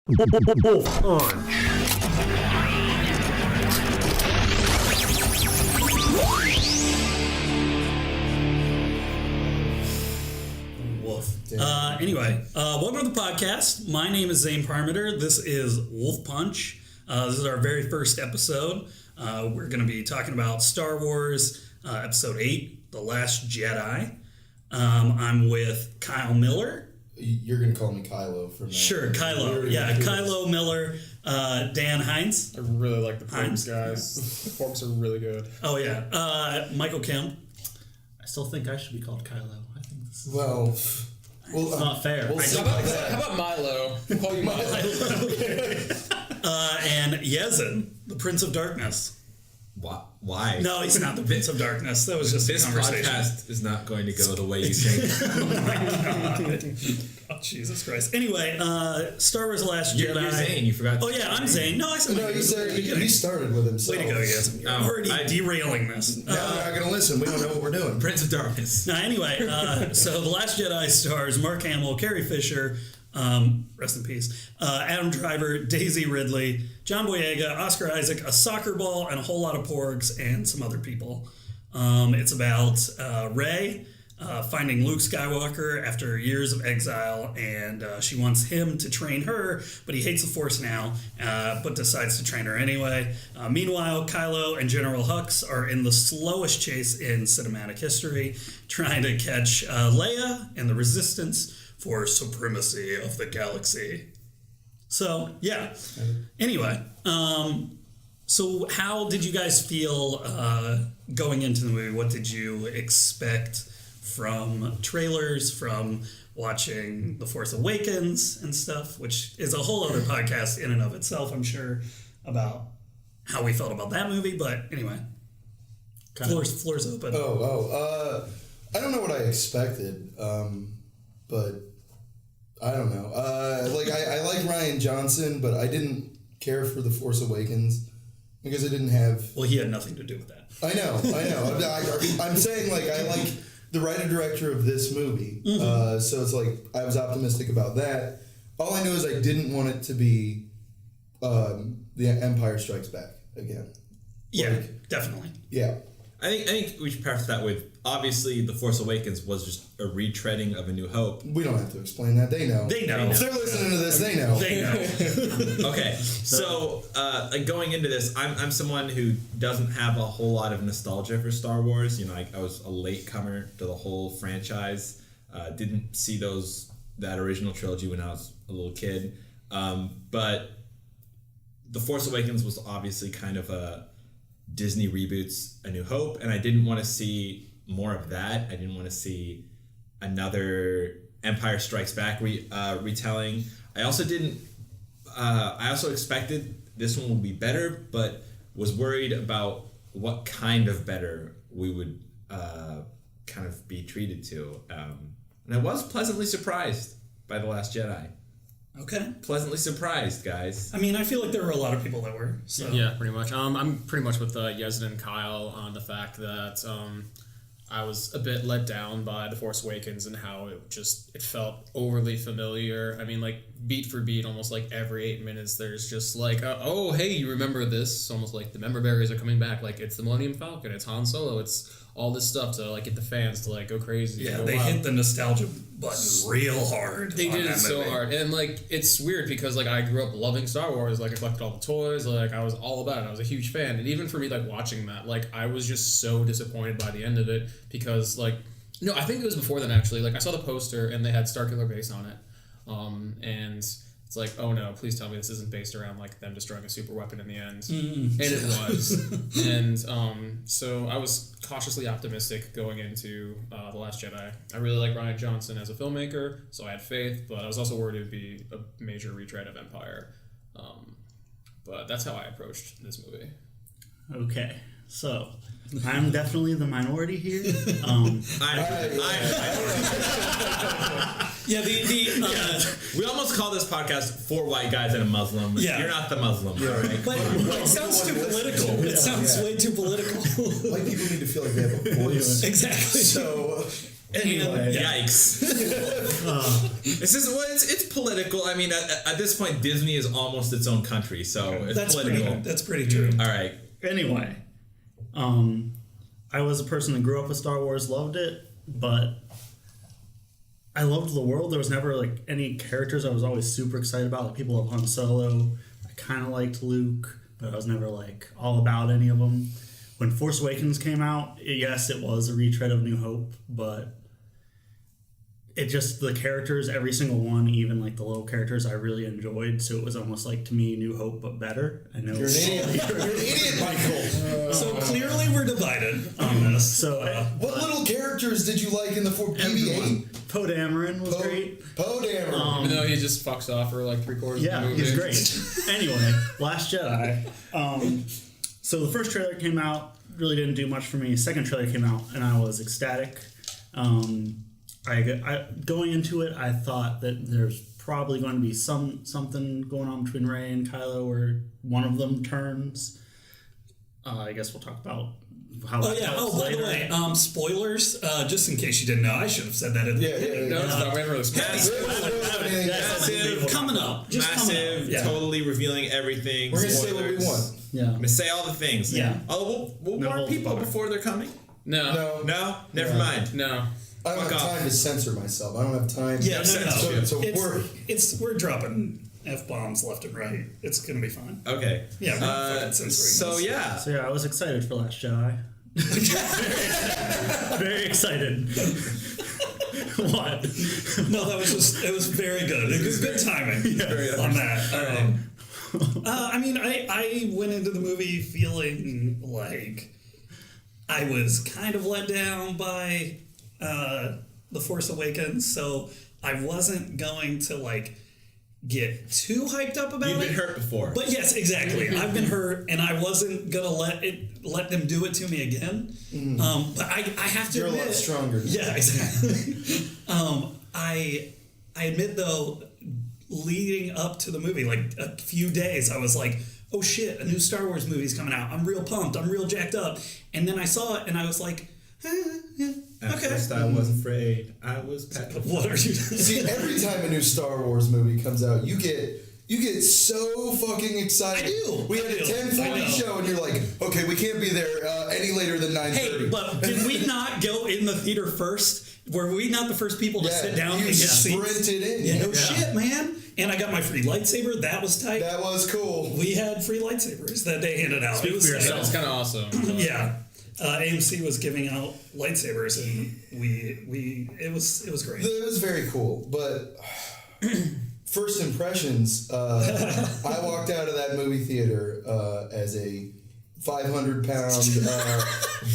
Anyway, welcome to the podcast. My name is Zayne Parmiter. This is WolfPunch. This is our very first episode. We're going to be talking about Star Wars Episode 8, The Last Jedi. I'm with Kyle Miller. You're going to call me Kylo from now. Sure, Kylo. Yeah, Kylo Miller, Dan Hinze. I really like the porks, guys. The porks are really good. Oh, yeah. Michael Kemp. I still think I should be called Kylo. I think this is... Well, it's not fair. How about Milo? I'll call you Milo. And Yezen, the Prince of Darkness. Why? No, he's not the Prince of Darkness. That was just this a conversation. podcast is not going to go the way you think. Oh my God. Oh, Jesus Christ. Anyway, Star Wars: The Last Jedi. You're Zayne. You forgot. Oh yeah, I'm Zayne. No, I said. No, he started with himself. Way to go, Yezen. You're already derailing this. Now we're not going to listen. We don't know what we're doing. Prince of Darkness. Now, anyway, so The Last Jedi stars Mark Hamill, Carrie Fisher, rest in peace, Adam Driver, Daisy Ridley, John Boyega, Oscar Isaac, a soccer ball, and a whole lot of porgs, and some other people. It's about Rey finding Luke Skywalker after years of exile, and she wants him to train her, but he hates the Force now, but decides to train her anyway. Meanwhile, Kylo and General Hux are in the slowest chase in cinematic history, trying to catch Leia and the Resistance for supremacy of the galaxy. So, yeah. Anyway, so how did you guys feel going into the movie? What did you expect from trailers, from watching The Force Awakens and stuff, which is a whole other podcast in and of itself, I'm sure, about how we felt about that movie. But anyway, floor's open. I don't know what I expected, but I don't know. I like Rian Johnson, but I didn't care for The Force Awakens because it didn't have... Well, he had nothing to do with that. I know. I'm saying, I like the writer-director of this movie. Mm-hmm. So it's I was optimistic about that. All I know is I didn't want it to be The Empire Strikes Back again. Yeah, definitely. Yeah. I think we should preface that with, obviously, The Force Awakens was just a retreading of A New Hope. We don't have to explain that. They know. They know. If they're listening to this, they know. They know. Okay, so going into this, I'm someone who doesn't have a whole lot of nostalgia for Star Wars. You know, I was a latecomer to the whole franchise. Didn't see that original trilogy when I was a little kid. But The Force Awakens was obviously kind of a Disney reboots A New Hope, and I didn't want to see more of that. I didn't want to see another Empire Strikes Back retelling. I also didn't. I also expected this one would be better, but was worried about what kind of better we would kind of be treated to. And I was pleasantly surprised by The Last Jedi. Okay. Pleasantly surprised, guys. I mean, I feel like there were a lot of people that were. So. Yeah, pretty much. I'm pretty much with Yezen and Kyle on the fact that I was a bit let down by The Force Awakens and how it felt overly familiar. I mean, beat for beat, almost every 8 minutes, there's just oh, hey, you remember this? It's almost like the member berries are coming back. It's the Millennium Falcon, it's Han Solo, it's all this stuff to get the fans to go crazy. Yeah, they hit the nostalgia button real hard. They did it so hard, and it's weird because I grew up loving Star Wars. I collected all the toys. I was all about it. I was a huge fan, and even for me, watching that, I was just so disappointed by the end of it because no, I think it was before then actually. I saw the poster and they had Starkiller Base on it, and it's oh no, please tell me this isn't based around them destroying a super weapon in the end. And it was. And so I was cautiously optimistic going into The Last Jedi. I really like Rian Johnson as a filmmaker, so I had faith, but I was also worried it would be a major retread of Empire. But that's how I approached this movie. Okay, so I'm definitely the minority here. Yeah, we almost call this podcast 4 White Guys and a Muslim. Yeah. You're not the Muslim, right? But it sounds too political. It sounds way too political. White people need to feel like they have a voice. Exactly. So Anyway. Yikes. This is well, it's political. I mean, at this point, Disney is almost its own country, so it's political. That's pretty true. All right. Anyway, I was a person that grew up with Star Wars, loved it, but I loved the world. There was never like any characters I was always super excited about. Like, people love Han Solo. I kind of liked Luke, but I was never like all about any of them. When Force Awakens came out, yes, it was a retread of New Hope, but it just, the characters, every single one, even like the little characters, I really enjoyed. So it was almost like, to me, New Hope, but better. I know. You're an idiot, Michael. So clearly we're divided on this. So What little characters did you like in the BB-8? Poe Dameron was great. Poe Dameron. Even though he just fucks off for like 3/4 of the movie. He's great. Anyway, Last Jedi. So the first trailer came out, really didn't do much for me. Second trailer came out, and I was ecstatic. Going into it, I thought that there's probably going to be something going on between Rey and Kylo, where one of them turns. I guess we'll talk about how. Oh yeah. Oh, by the way, spoilers. Just in case you didn't know, I should have said that at the beginning. No, it's not. We haven't really Massive, coming up. Just massive, coming up. Yeah. totally revealing everything. We're going to say what we want. Yeah. I'm gonna say all the things. Yeah. Oh, we'll warn people before they're coming. No. No, never mind. No. I don't have time to censor myself. I don't have time. Yeah, no. So We're dropping F-bombs left and right. It's gonna be fine. Okay. Yeah. We're not fucking censoring this. So yeah, I was excited for Last Jedi. Very excited. What? No, it was very good. It was good timing on that. All right. I mean, I went into the movie feeling like I was kind of let down by The Force Awakens, so I wasn't going to like get too hyped up about it. You've been hurt before. But yes, exactly. I've been hurt, and I wasn't gonna let them do it to me again. But I have to You're admit, a lot stronger. Yeah, exactly. I admit though, leading up to the movie, like a few days, I was like, oh shit, a new Star Wars movie's coming out. I'm real pumped. I'm real jacked up. And then I saw it, and I was like, yeah, At okay. first I was afraid. I was petrified. What are you? See, every time a new Star Wars movie comes out, you get so fucking excited. I do. We had a 10:40 show, and you're like, okay, we can't be there any later than 9:30. Hey, but did we not go in the theater first? Were we not the first people to sit down and get seats? sprinted in. Yeah, no shit, man. And I got my free lightsaber. That was tight. That was cool. We had free lightsabers that they handed out. Speak It was for yourself. That's kind of awesome. Yeah. AMC was giving out lightsabers, and it was great. It was very cool, but first impressions, I walked out of that movie theater as a 500-pound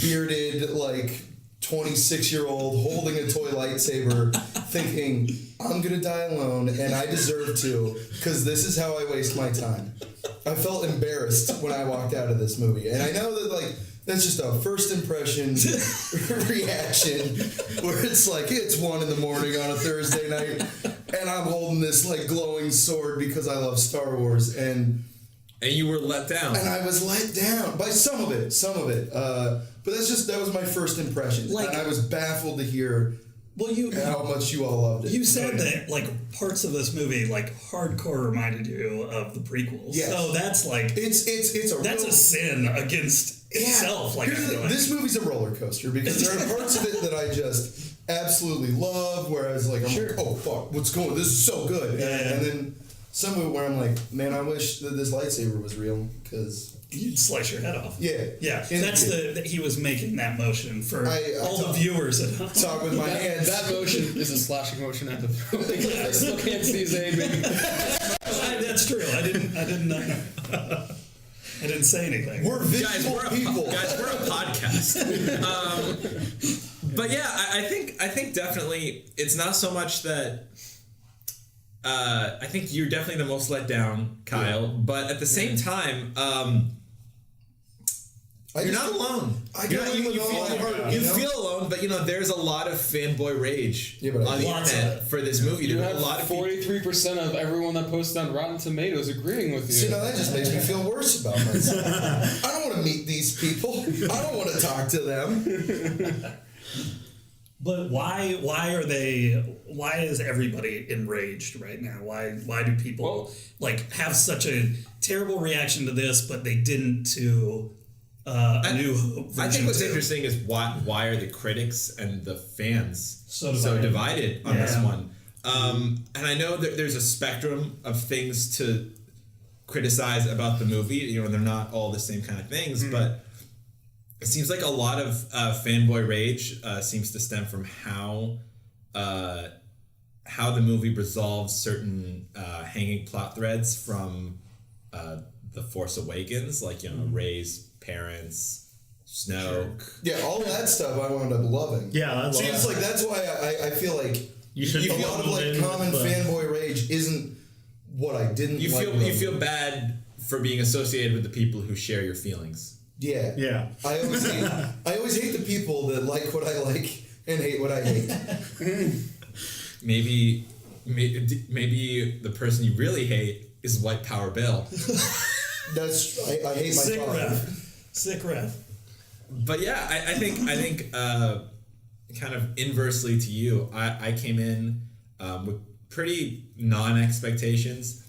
bearded, like 26-year-old holding a toy lightsaber, thinking, I'm gonna die alone, and I deserve to, because this is how I waste my time. I felt embarrassed when I walked out of this movie, and I know that like that's just a first impression reaction where it's like it's 1 a.m. on a Thursday night and I'm holding this like glowing sword because I love Star Wars, and you were let down. And I was let down by some of it. But that was my first impression. Like, and I was baffled to hear how much you all loved it. You said that like parts of this movie like hardcore reminded you of the prequels. Yes. So that's like it's a sin against itself. Like, this movie's a roller coaster because there are parts of it that I just absolutely love, whereas like I'm like, oh fuck, what's going on? This is so good. And then some of it where I'm like, man, I wish that this lightsaber was real, because you'd slice your head off. Yeah. That's that he was making that motion for all the viewers at home. Talk with my hands. That motion is a slashing motion at the throat. I still can't see Zayne. That's true. I didn't say anything. We're visual people. Guys, we're a podcast. But yeah, I think definitely it's not so much that. I think you're definitely the most let down, Kyle. Yeah. But at the same time, you're not alone. You feel alone, but there's a lot of fanboy rage on the internet for this movie. You have a lot of 43% of everyone that posted on Rotten Tomatoes agreeing with you. See, now that just makes me feel worse about myself. I don't want to meet these people. I don't want to talk to them. But why is everybody enraged right now? Why do people have such a terrible reaction to this, but they didn't to A New Hope? I think what's 2? interesting is why are the critics and the fans So so divided. divided on this one? And I know that there's a spectrum of things to criticize about the movie. They're not all the same kind of things, but it seems like a lot of fanboy rage seems to stem from how the movie resolves certain hanging plot threads from The Force Awakens, Rey's parents, Snoke. Yeah, all that stuff I wound up loving. Yeah, I love See, it's that. like that's why I feel like You should a lot of like common fanboy rage isn't what I didn't. You like feel bad for being associated with the people who share your feelings. Yeah. Yeah. I always hate the people that like what I like and hate what I hate. Maybe the person you really hate is White Power Bill. I hate my father. Sick ref. But yeah, I think kind of inversely to you, I came in with pretty non-expectations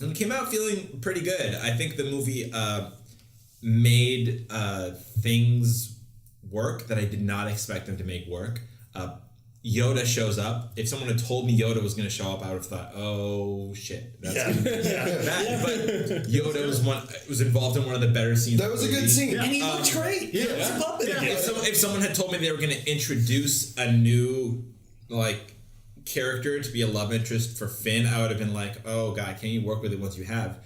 and came out feeling pretty good. I think the movie made things work that I did not expect them to make work. Yoda shows up. If someone had told me Yoda was going to show up, I would have thought, "Oh shit, that's gonna be bad." But Yoda was involved in one of the better scenes. That was a good scene. And he looked great. Yeah. He was a puppet again. If someone had told me they were going to introduce a new character to be a love interest for Finn, I would have been like, "Oh god, can you work with it once you have?"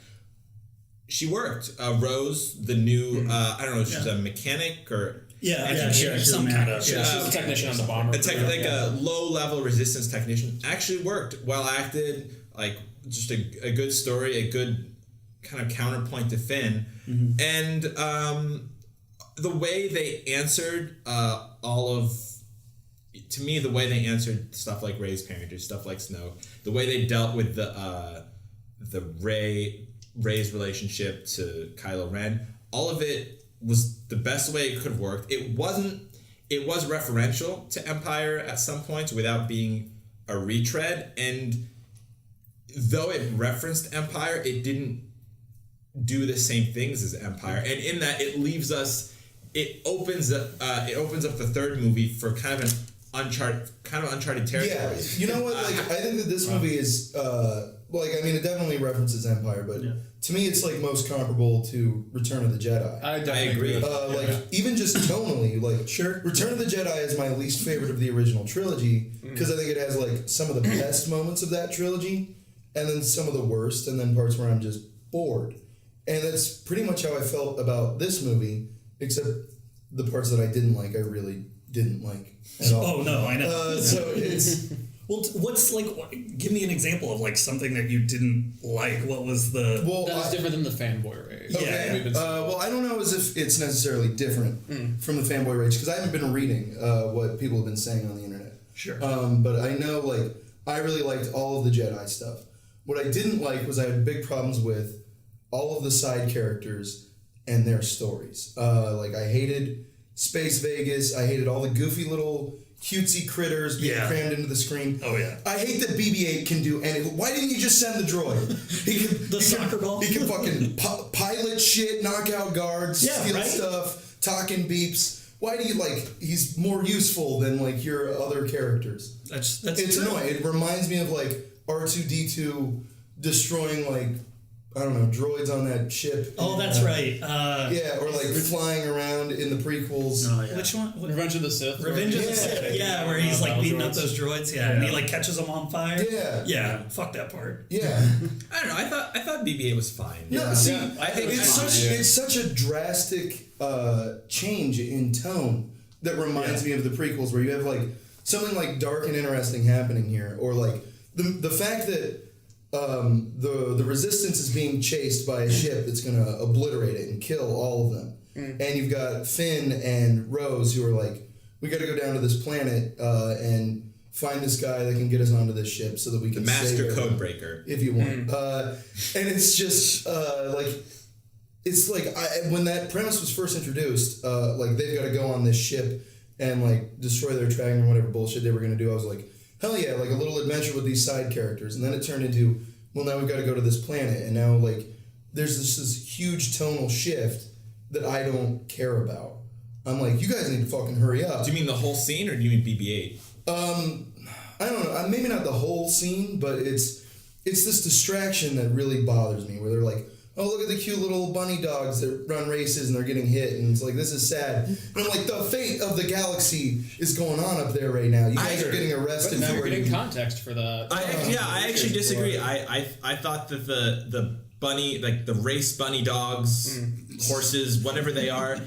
She worked. Rose, the new I don't know, she's a mechanic or Some kind of. She's a technician on the bomber. A low-level resistance technician. Actually worked. Well acted. Just a good story. A good kind of counterpoint to Finn. Mm-hmm. And the way they answered to me, the way they answered stuff like Rey's parentage, stuff like Snoke, the way they dealt with the Rey's relationship to Kylo Ren, all of it was the best way it could have worked. It was referential to Empire at some points without being a retread, and though it referenced Empire, it didn't do the same things as Empire, and in that it opens up the third movie for kind of uncharted territory. Yeah, you know what? I think that this movie is it definitely references Empire, but to me, it's most comparable to Return of the Jedi. I agree. Even just tonally, Return of the Jedi is my least favorite of the original trilogy because I think it has some of the best moments of that trilogy, and then some of the worst, and then parts where I'm just bored. And that's pretty much how I felt about this movie, except the parts that I didn't like, I really didn't like at all. Oh no, I know. So it's. Well, give me an example of something that you didn't like. What was the... Well, that was different than the fanboy rage. Okay. I don't know as if it's necessarily different from the fanboy rage, because I haven't been reading what people have been saying on the internet. Sure. But I know, I really liked all of the Jedi stuff. What I didn't like was I had big problems with all of the side characters and their stories. I hated Space Vegas. I hated all the goofy little cutesy critters being crammed into the screen. Oh yeah. I hate that BB-8 can do anything. Why didn't you just send the droid? Soccer ball. He can fucking pilot shit, knock out guards, steal stuff, talk in beeps. Why do you he's more useful than your other characters? That's it's true. annoying. It reminds me of R2-D2 destroying I don't know, droids on that ship. Oh, that's right. Or flying around in the prequels. Oh, yeah. Which one? Revenge of the Sith. Revenge of the Sith. Yeah, where he's beating up those droids. Yeah, and he catches them on fire. Yeah. Yeah. Fuck that part. Yeah. I don't know. I thought BB-8 was fine. No, see, I think it's such a drastic change in tone that reminds me of the prequels, where you have something dark and interesting happening here, or the fact that the Resistance is being chased by a ship that's going to obliterate it and kill all of them. And you've got Finn and Rose who are we got to go down to this planet and find this guy that can get us onto this ship so that we can master save code everyone, breaker. if you want. And it's just when that premise was first introduced, they've got to go on this ship and like destroy their dragon or whatever bullshit they were gonna do, I was like, hell yeah, like a little adventure with these side characters. And then it turned into, well, now we've got to go to this planet, and now like there's this huge tonal shift that I don't care about. I'm like, you guys need to fucking hurry up. Do you mean the whole scene, or do you mean BB-8? I don't know. Maybe not the whole scene, but it's this distraction that really bothers me. Where they're like, oh, look at the cute little bunny dogs that run races and they're getting hit, and it's like, this is sad. And I'm like, the fate of the galaxy is going on up there right now. You guys are getting arrested. But now we're getting you... context for that. I actually disagree. I thought that the bunny, like the race bunny dogs, horses, whatever they are,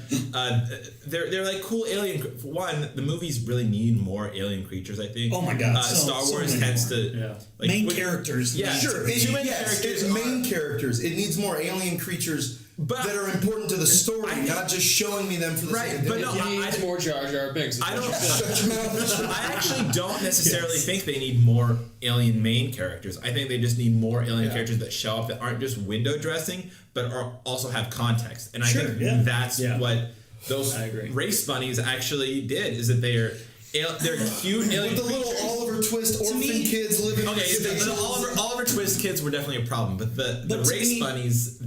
they're like cool alien. For one, the movies really need more alien creatures, I think. Oh my god, Star Wars tends to like, main characters. Yeah, sure. It's main characters. It needs more alien creatures that are important to the story, not just showing me them for the sake of but it. no, He needs more Jar Jar Binks. I don't. Shut your mouth. I actually don't necessarily think they need more alien main characters. I think they just need more alien characters that show up that aren't just window dressing, but are also have context. And I think that's what those race bunnies actually did. Is that they're cute alien With the little creatures. Oliver Twist orphan kids living. Okay, the Oliver Twist kids were definitely a problem, but the race bunnies,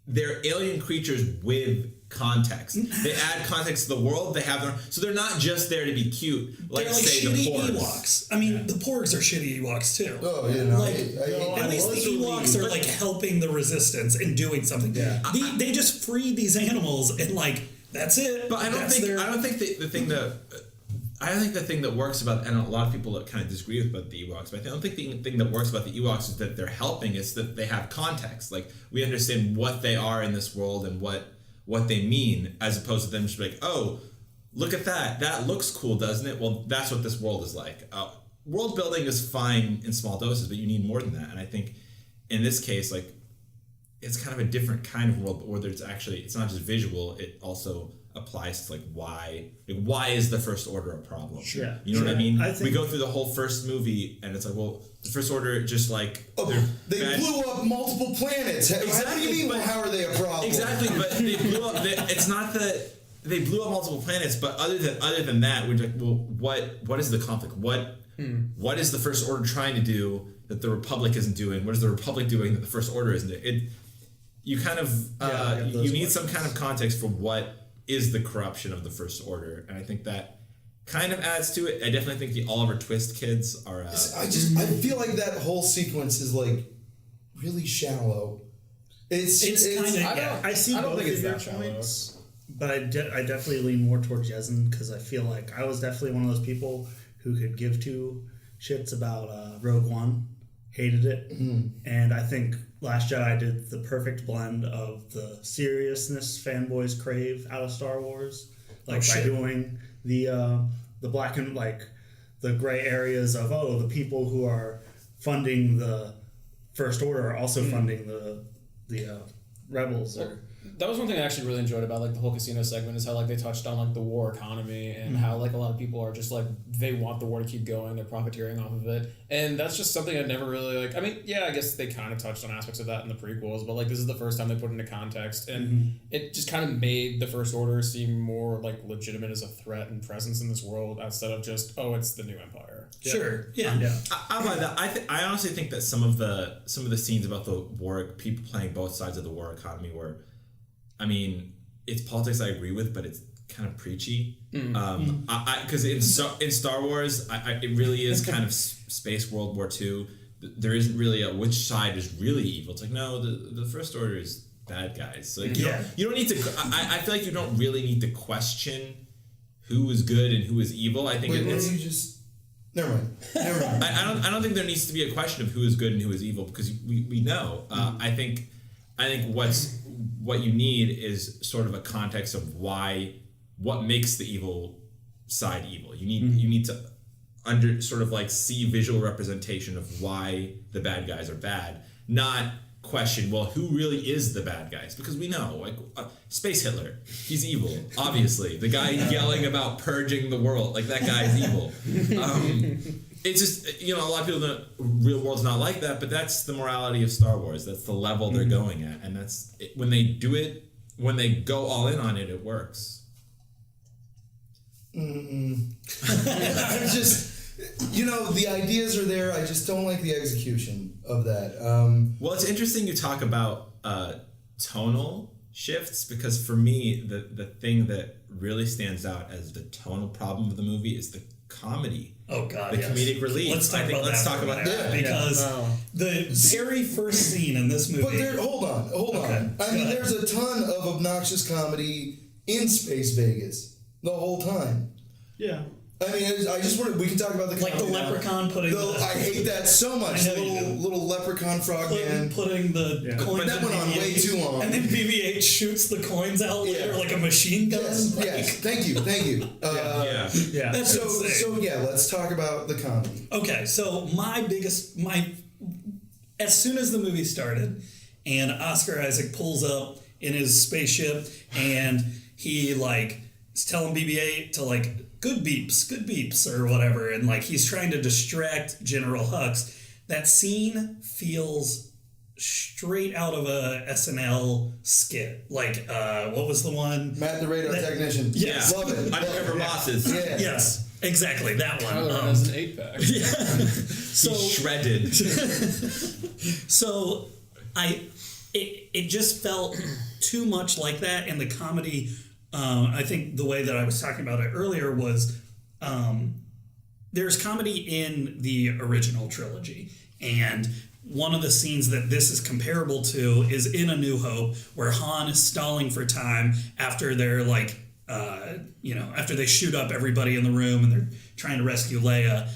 they're alien creatures with context. They add context to the world. They have their, so they're not just there to be cute. Like, They're like say shitty the Porgs. Ewoks. I mean, the Porgs are shitty Ewoks too. Oh, yeah, no. Like, I at least the Ewoks are like helping the resistance and doing something. Yeah. They just free these animals and like that's it. But I don't think the thing that works about, and a lot of people that kind of disagree with about the Ewoks, but I don't think the thing that works about the Ewoks is that they're helping. It's that they have context. Like, we understand what they are in this world and what they mean, as opposed to them just like, oh, look at that. That looks cool, doesn't it? Well, that's what this world is like. World building is fine in small doses, but you need more than that. And I think in this case, like, it's kind of a different kind of world, but where it's not just visual, it also applies to like why is the First Order a problem? Sure. You know what I mean? I think we go through the whole first movie and it's like, well, the First Order just like they blew up multiple planets. How do you mean? Well, how are they a problem? Exactly, but they blew up. It's not that they blew up multiple planets, but other than that, we're like, well, what is the conflict? What is the First Order trying to do that the Republic isn't doing? What is the Republic doing that the First Order isn't doing? You kind of you need some kind of context for what is the corruption of the First Order, and I think that kind of adds to it. I definitely think the Oliver Twist kids are. I feel like that whole sequence is like really shallow. It's kind of I see I don't both think it's of your that shallow. points, but I definitely lean more towards Yezen because I feel like I was definitely one of those people who could give two shits about Rogue One, hated it, and I think Last Jedi did the perfect blend of the seriousness fanboys crave out of Star Wars, like by doing the black and like the gray areas of the people who are funding the First Order are also funding the rebels. That was one thing I actually really enjoyed about like the whole casino segment is how like they touched on like the war economy and how like a lot of people are just like they want the war to keep going, they're profiteering off of it, and that's just something I'd never really like. I mean, yeah, I guess they kind of touched on aspects of that in the prequels, but like this is the first time they put it into context, and it just kind of made the First Order seem more like legitimate as a threat and presence in this world instead of just it's the new Empire. Sure. Yeah. I'm by that. I honestly think that some of the scenes about the war, people playing both sides of the war economy were. I mean, it's politics I agree with, but it's kind of preachy. Because in Star Wars, it really is kind of space World War II. There isn't really a which side is really evil. It's like, no, the First Order is bad guys. So like, you don't need to. I feel like you don't really need to question who is good and who is evil. I think it's. You just never mind. I don't think there needs to be a question of who is good and who is evil because we know. I think what you need is sort of a context of what makes the evil side evil. You need to sort of like see visual representation of why the bad guys are bad, not question, well, who really is the bad guys? Because we know, like, Space Hitler, he's evil, obviously. The guy yelling about purging the world, like, that guy's evil. It's just, a lot of people know real world's not like that, but that's the morality of Star Wars. That's the level they're going at. And that's, when they do it, when they go all in on it, it works. I'm just, the ideas are there. I just don't like the execution of that. Well, it's interesting you talk about tonal shifts, because for me, the thing that really stands out as the tonal problem of the movie is the comedy. Oh God! The comedic relief. Let's talk about that because the very first scene in this movie. But hold on. I mean, there's a ton of obnoxious comedy in Space Vegas the whole time. Yeah. I mean, I just want we can talk about the like the leprechaun putting. I hate that so much. Little leprechaun frog man putting the coins. But that went on way too long. And then BB-8 shoots the coins out later like a machine gun. Yes. Thank you. Yeah. That's so let's talk about the comedy. Okay, so as soon as the movie started, and Oscar Isaac pulls up in his spaceship, and he is telling BB-8 to good beeps, or whatever, and he's trying to distract General Hux. That scene feels straight out of a SNL skit. What was the one? Matt the Radio Technician. Yes. Love it. Undercover Bosses. Yeah. Yes, exactly, that one. Tyler has an 8-pack. Yeah. So He's shredded. So it just felt too much like that, and the comedy. I think the way that I was talking about it earlier was there's comedy in the original trilogy, and one of the scenes that this is comparable to is in A New Hope, where Han is stalling for time after they're after they shoot up everybody in the room and they're trying to rescue Leia.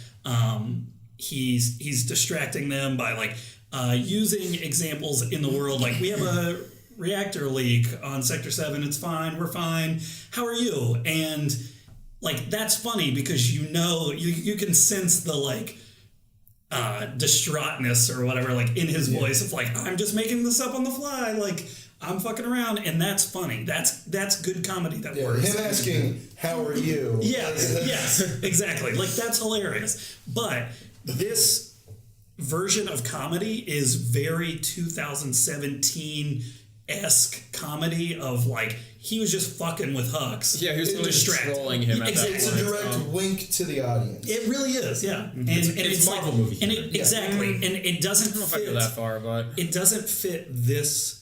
He's distracting them by using examples in the world, we have a reactor leak on Sector 7, it's fine, we're fine, how are you? And that's funny because you can sense the distraughtness or whatever in his voice of I'm just making this up on the fly, I'm fucking around, and that's funny. That's good comedy that works. Him asking, how are you? Yes, exactly. That's hilarious. But this version of comedy is very 2017-esque comedy of he was just fucking with Hux. Yeah, he was distracting, trolling him at that point. It's a direct wink to the audience. It really is, yeah. And it's Marvel movie. And exactly. And it doesn't I don't know if I go that far, but it doesn't fit this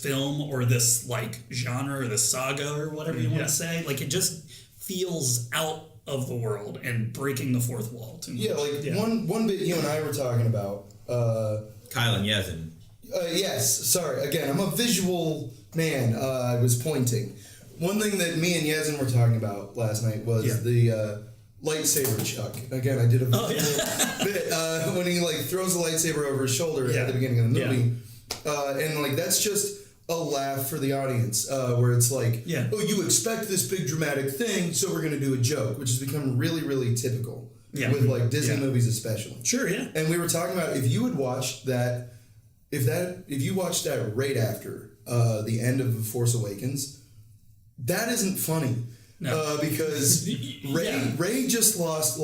film or this genre or this saga or whatever you want to say. It just feels out of the world and breaking the fourth wall too much. One bit you and I were talking about. Kyle and Yezen. Yes, sorry. Again, I'm a visual man. I was pointing. One thing that me and Yezen were talking about last night was the lightsaber chuck. Again, I did a visual bit when he throws the lightsaber over his shoulder at the beginning of the movie. And that's just a laugh for the audience, where it's oh, you expect this big dramatic thing, so we're going to do a joke, which has become really, really typical with Disney movies especially. Sure, yeah. And we were talking about if you had watched that, if you watched that right after the end of The Force Awakens, that isn't funny. No. Because Rey just lost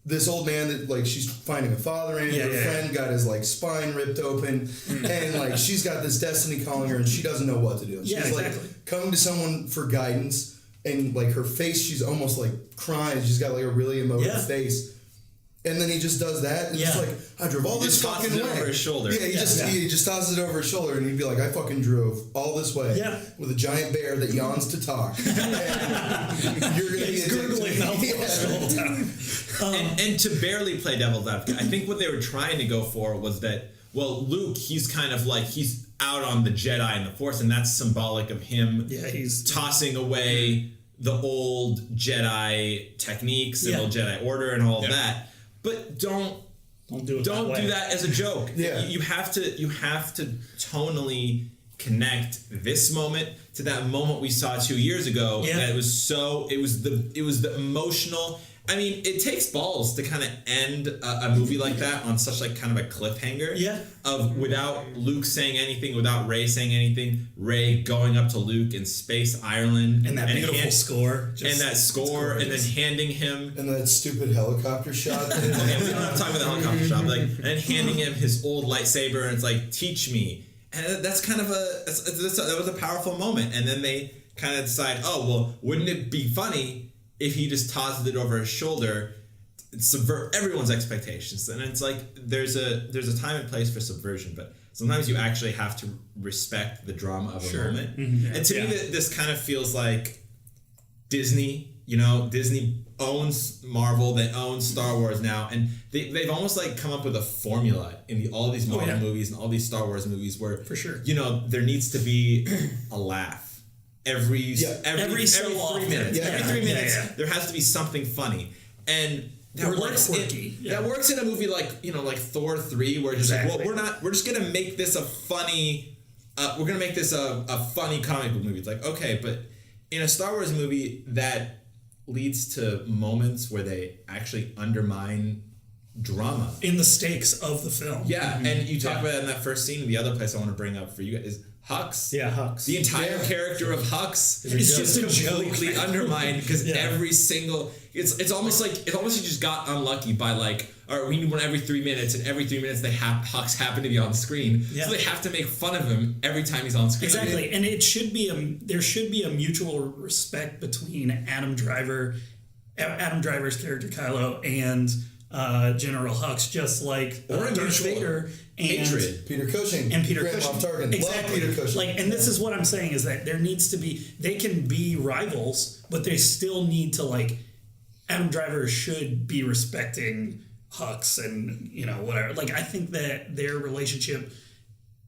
this old man that she's finding a father in. Her friend got his spine ripped open, and she's got this destiny calling her, and she doesn't know what to do. And she's coming to someone for guidance, and her face, she's almost crying. She's got a really emotive face. And then he just does that, and it's I drove all this fucking way. Over his shoulder. Yeah, he just tosses it over his shoulder, and he'd be I fucking drove all this way with a giant bear that yawns to talk. And you're gonna be gurgling mouthwash the whole time. And to barely play devil's advocate, I think what they were trying to go for was that, Luke, he's kind of he's out on the Jedi and the Force, and that's symbolic of him he's tossing away the old Jedi techniques and old Jedi order and all of that. But don't do that as a joke. Yeah. You have to tonally connect this moment to that moment we saw 2 years ago. Yeah. That it was the emotional. I mean, it takes balls to kind of end a movie like that on such kind of a cliffhanger. Yeah. Of without Luke saying anything, without Rey saying anything, Rey going up to Luke in space Ireland, and that beautiful score, and then handing him and that stupid helicopter shot. Okay, we don't have time for the helicopter shot, and handing him his old lightsaber, and it's teach me, and that's kind of that was a powerful moment. And then they kind of decide, oh well, wouldn't it be funny if he just tosses it over his shoulder, subvert everyone's expectations. And it's like there's a time and place for subversion, but sometimes you actually have to respect the drama of a moment. Mm-hmm. And to me, this kind of feels like Disney. Disney owns Marvel, they own Star Wars now, and they've almost like come up with a formula in all these Marvel movies and all these Star Wars movies where, for sure, there needs to be a laugh every 3 minutes. Yeah. Every 3 minutes, there has to be something funny, and that works. That works in a movie like like Thor 3, where it's like, well, we're just gonna make this a funny, we're gonna make this a funny comic book movie. It's like, okay, but in a Star Wars movie that leads to moments where they actually undermine drama in the stakes of the film. Yeah, and you talk about it in that first scene. The other place I want to bring up for you guys is Hux. Yeah, Hux. The entire character of Hux is just completely undermined because every single it's almost like he just got unlucky by like, all right, we need one every 3 minutes, and every 3 minutes Hux happen to be on screen, so they have to make fun of him every time he's on screen. Exactly, and it should be there should be a mutual respect between Adam Driver's character Kylo and General Hux, just like Darth Vader and hatred. Peter Cushing and Peter Grand Cushing. Moff Tarkin. Exactly. Love Peter Cushing. Like, and this is what I'm saying is that there needs to be, they can be rivals, but they still need to, like, Adam Driver should be respecting Hux and whatever. Like, I think that their relationship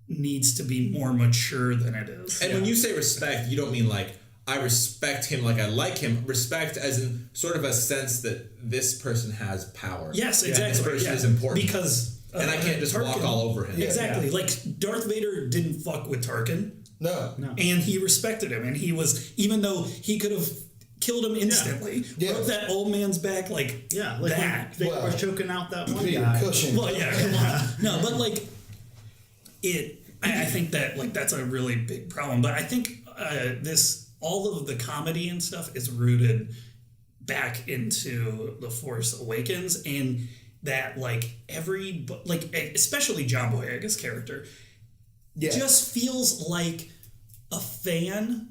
needs to be more mature than it is. And when you say respect, you don't mean like I respect him like I like him. Respect as in sort of a sense that this person has power. Yes, exactly. This person is important. Because and I can't just walk all over him. Exactly. Like, Darth Vader didn't fuck with Tarkin. No. And he respected him. And he was, even though he could have killed him instantly, broke that old man's back like that. They were choking out that one Peter guy. Cushing. Well, yeah, come on. No, but like, I think that like that's a really big problem. But I think all of the comedy and stuff is rooted back into The Force Awakens, and that especially John Boyega's character just feels like a fan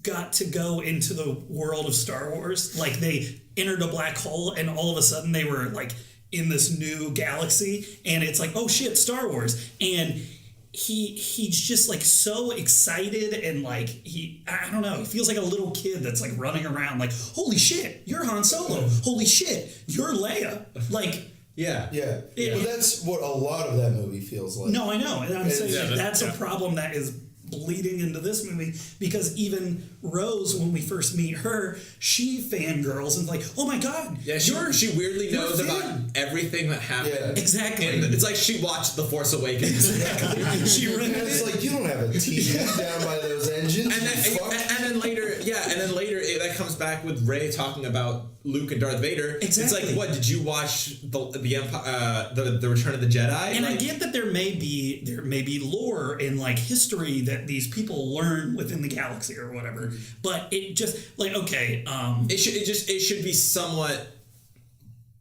got to go into the world of Star Wars. Like, they entered a black hole and all of a sudden they were like in this new galaxy, and it's like, oh shit, Star Wars. And he's just like so excited, and like I don't know, he feels like a little kid that's like running around like, holy shit, you're Han Solo, holy shit, you're Leia. Like, yeah. But that's what a lot of that movie feels like. No, I know, and I'm saying that's a problem that is bleeding into this movie, because even Rose, when we first meet her, she fangirls and like, oh my god, she weirdly knows about everything that happened. Yeah. Exactly. And it's like she watched The Force Awakens. She and it's like, you don't have a TV down by those engines. And then later, that comes back with Rey talking about Luke and Darth Vader. Exactly. It's like, what, did you watch the Empire, the Return of the Jedi? And I get that there may be lore and like history that these people learn within the galaxy or whatever, but it just like, okay, it should be somewhat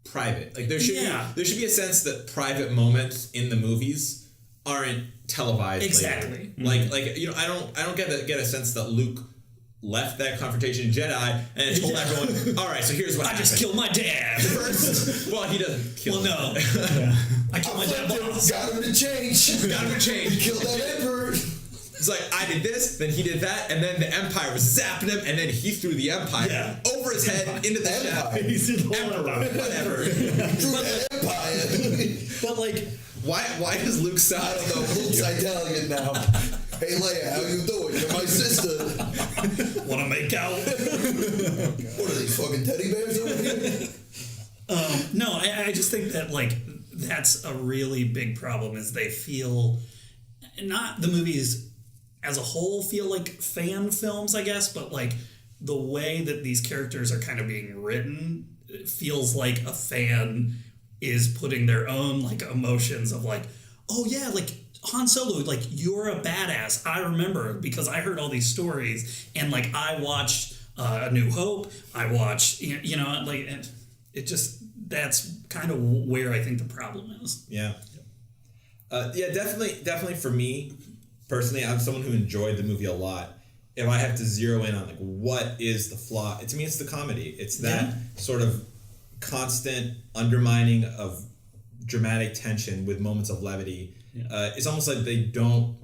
private. Like, there should be a sense that private moments in the movies aren't televised. Exactly. Later. Like I don't get a sense that Luke left that confrontation in Jedi and told everyone, all right, so here's what happened. I just killed my dad. First, well, he doesn't kill him. Well, no. I killed my dad. Got him to change. Killed that emperor. It's like, I did this, then he did that, and then the Empire was zapping him, and then he threw the Empire over his head into the shaft. He said, Whatever. Empire. But like, why does Luke sound? I don't know. Luke's Italian now. Hey Leia, how you doing? You're my sister. Want to make out? What are these fucking teddy bears over here? No, I just think that like that's a really big problem. Is they feel, not the movies as a whole feel like fan films, I guess, but like the way that these characters are kind of being written, it feels like a fan is putting their own like emotions of like, oh yeah, like Han Solo, like, you're a badass. I remember because I heard all these stories, and like I watched A New Hope. I watched, like, and it just, that's kind of where I think the problem is. Yeah. Definitely for me personally, I'm someone who enjoyed the movie a lot. if I have to zero in on like what is the flaw, to me it's the comedy. It's that sort of constant undermining of dramatic tension with moments of levity. It's almost like they don't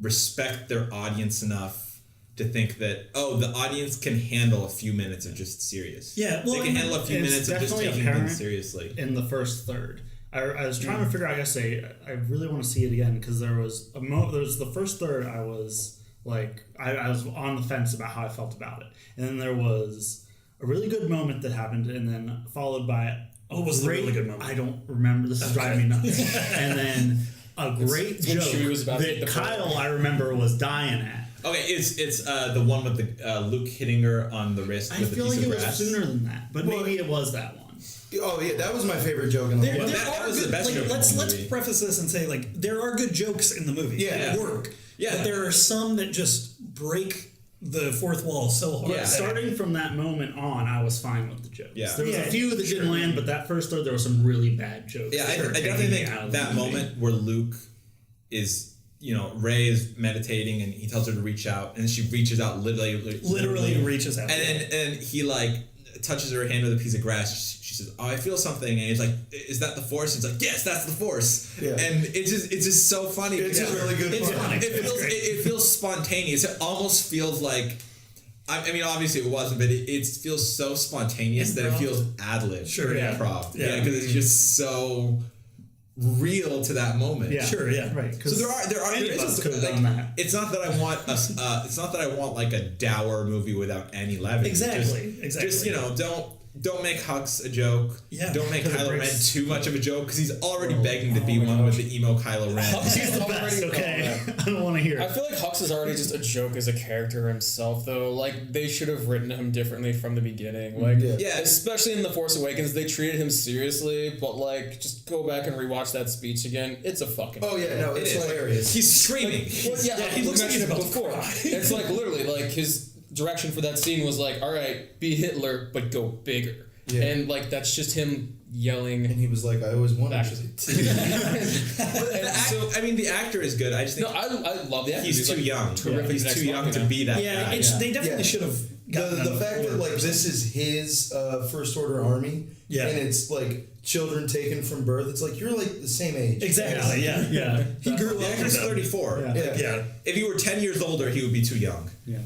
respect their audience enough to think that the audience can handle a few minutes of just serious. Yeah, well, they can handle a few minutes of just taking things seriously. In the first third, I was trying to figure out. I really want to see it again because there was the first third. I was like, I was on the fence about how I felt about it, and then there was a really good moment that happened, and then followed by what was the really good moment? I don't remember. This is driving me nuts. And then a great joke that Kyle I remember was dying at. Okay, it's the one with the Luke hitting her on the wrist with a piece of grass. I feel like it was sooner than that, but maybe it was that one. Oh yeah, that was my favorite joke in the movie. That was the best joke in the movie. Let's preface this and say like there are good jokes in the movie. Yeah. That work. Yeah. But there are some that just break the fourth wall so hard. Yeah. Starting from that moment on, I was fine with the jokes. Yeah. There was a few that didn't land, but that first third there were some really bad jokes. Yeah, I definitely think that moment where Luke is, Rey is meditating and he tells her to reach out, and she reaches out literally reaches out. And he like touches her hand with a piece of grass. She says, "Oh, I feel something," and he's like, "Is that the Force?" And it's like, "Yes, that's the Force." Yeah. And it's just so funny. It's a really good. It's funny. it feels spontaneous. It almost feels like. I mean, obviously it wasn't, but it feels so spontaneous that it feels ad-lib. Sure, yeah. Improv. Yeah, because it's just so real to that moment. Yeah. Sure, yeah. Right. So there is could have like, done that. it's not that I want it's not that I want like a dour movie without any levity. Exactly. Just don't make Hux a joke. Yeah. Don't make Kylo Ren breaks- too much of a joke because he's already begging to be one with the emo Kylo Ren. He's the best. Okay, I don't want to hear I it. feel like Hux is already just a joke as a character himself, though. Like, they should have written him differently from the beginning. Like, Yeah. especially in The Force Awakens, they treated him seriously, but, like, just go back and rewatch that speech again. It's a fucking Oh yeah, no, it's hilarious. He's screaming. Well, yeah, he looks like he's mentioned about to before. cry. It's like, literally, like, his direction for that scene was like, all right, be Hitler, but go bigger. Yeah. And, like, that's just him yelling. And he was like, I always wanted Actually. I mean, the actor is good. I just think No, I love the actor. he's too like, young. terrific He's next too young Machina. to be that Yeah, guy. they definitely Yeah. should have gotten the fact that like older. this is his First Order army, Yeah. and it's like children taken from birth. It's like you're like the same age. Exactly, yeah. Yeah. He grew The up actor's with them. 34. Yeah. Yeah. If he were 10 years older, he would be too young. Yeah.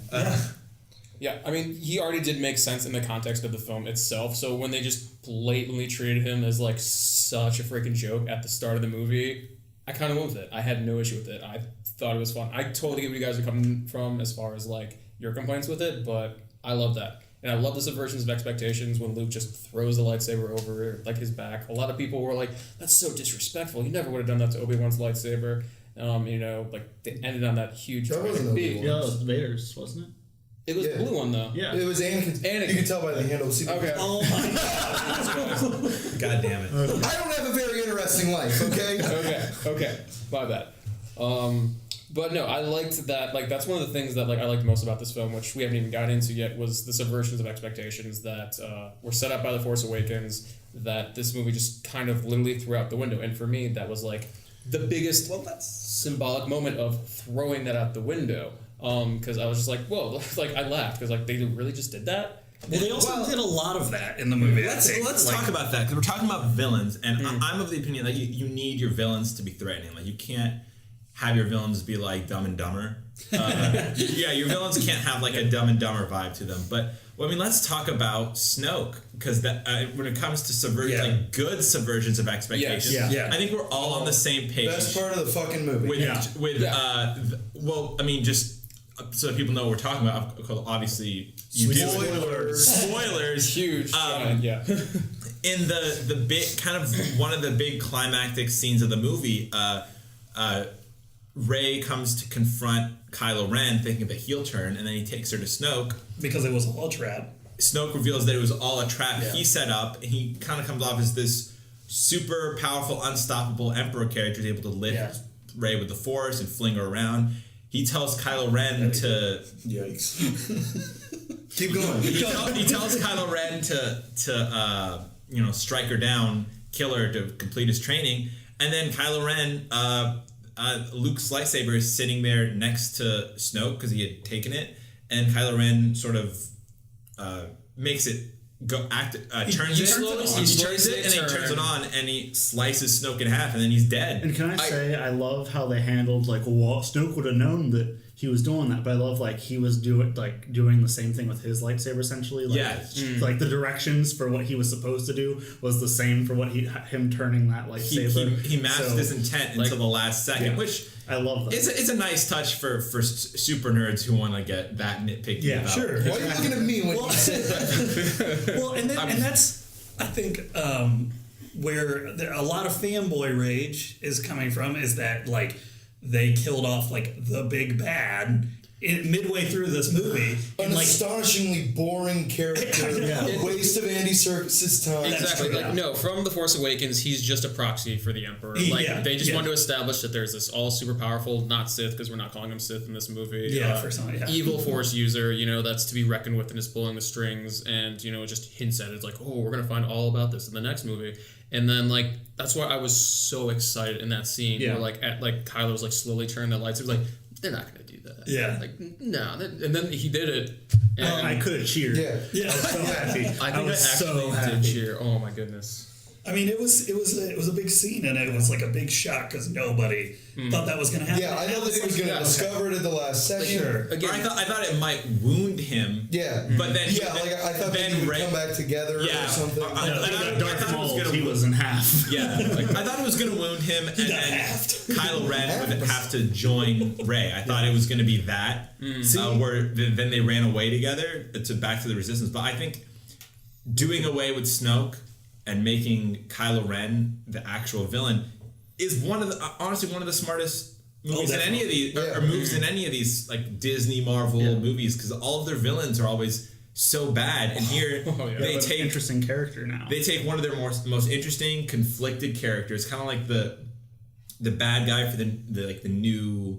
Yeah, I mean, he already did make sense in the context of the film itself. So when they just blatantly treated him as like such a freaking joke at the start of the movie, I kind of went with it. I had no issue with it. I thought it was fun. I totally get where you guys are coming from as far as like your complaints with it, but I love that. And I love the subversions of expectations when Luke just throws the lightsaber over like his back. A lot of people were like, "That's so disrespectful. You never would have done that to Obi-Wan's lightsaber." Like they ended on that huge. That wasn't beat. Obi-Wan. Yeah, it was Vader's, wasn't it? It was Yeah. the blue one though. Yeah. It was Anakin. Anakin. You can tell by the handle. See, Okay. Oh my god. God damn it. I don't have a very interesting life. Okay. Okay. My bad. But no, I liked that. Like, that's one of the things that like I liked most about this film, which we haven't even gotten into yet, was the subversions of expectations that were set up by The Force Awakens. That this movie just kind of literally threw out the window, and for me, that was like the biggest symbolic moment of throwing that out the window. Because I was just like, whoa, like I laughed because like they really just did that. Well, they also did a lot of that in the movie. Let's talk about that because we're talking about villains, and I'm of the opinion that you need your villains to be threatening. Like you can't have your villains be like Dumb and Dumber. Yeah, your villains can't have like a Dumb and Dumber vibe to them. But well, I mean, let's talk about Snoke because that when it comes to subversion, like good subversions of expectations, Yeah. I think we're all on the same page. Best part of the fucking movie. Well, I mean, just so that people know what we're talking about. Obviously, you do. Spoilers. Huge. Yeah. In the big kind of one of the big climactic scenes of the movie, Rey comes to confront Kylo Ren, thinking of a heel turn, and then he takes her to Snoke because it was all a trap. Snoke reveals that it was all a trap he set up, and he kind of comes off as this super powerful, unstoppable Emperor character who's able to lift Rey with the Force and fling her around. He tells Kylo Ren to... Yikes. Keep going. He tells Kylo Ren to strike her down, kill her to complete his training, and then Kylo Ren, Luke's lightsaber is sitting there next to Snoke because he had taken it, and Kylo Ren sort of makes it turns it, and he turns it on, and he slices Snoke in half, and then he's dead. And can I say, I love how they handled, like, well, Snoke would have known that he was doing that, but I love, like, he was doing the same thing with his lightsaber, essentially. Like, like, the directions for what he was supposed to do was the same for what him turning that lightsaber. He masked his intent until the last second, which I love that. It's a nice touch for super nerds who want to get that nitpicky. Yeah, about sure. Why are you looking at me when you say that? Well, and that's, I think, where a lot of fanboy rage is coming from is that, like, they killed off, like, the big bad midway through this movie. An astonishingly boring character. A waste of Andy Serkis's time. Exactly. Like, no, from The Force Awakens, he's just a proxy for the Emperor. Like, they just want to establish that there's this all super powerful, not Sith, because we're not calling him Sith in this movie. For some, evil Force user, that's to be reckoned with and is pulling the strings, and, it just hints at it. It's like, oh, we're going to find all about this in the next movie. And then, like, that's why I was so excited in that scene where, like, Kylo was, like, slowly turning the lights. It was like, they're not going to do that. Yeah. Like, no. And then he did it. And I could have cheered. Yeah. Yeah. I was so happy. I think I actually did cheer. Oh, my goodness. I mean, it was a big scene, and it was like a big shock because nobody thought that was going to happen. Yeah, I know that he was going to discover it at the last second. Sure. Again, I thought it might wound him. Yeah. But then I thought they would come back together or something. Darth Maul, he was in half. Yeah. I thought it was going to wound him, and then Kylo Ren would have to join Rey. I thought it was going to be that, where then they ran away together to back to the Resistance. But I think doing away with Snoke and making Kylo Ren the actual villain is honestly one of the smartest movies in any of these, or moves in any of these, like, Disney, Marvel movies, because all of their villains are always so bad, and here they take an interesting character now. They take one of their most interesting, conflicted characters, kind of like the bad guy for the new.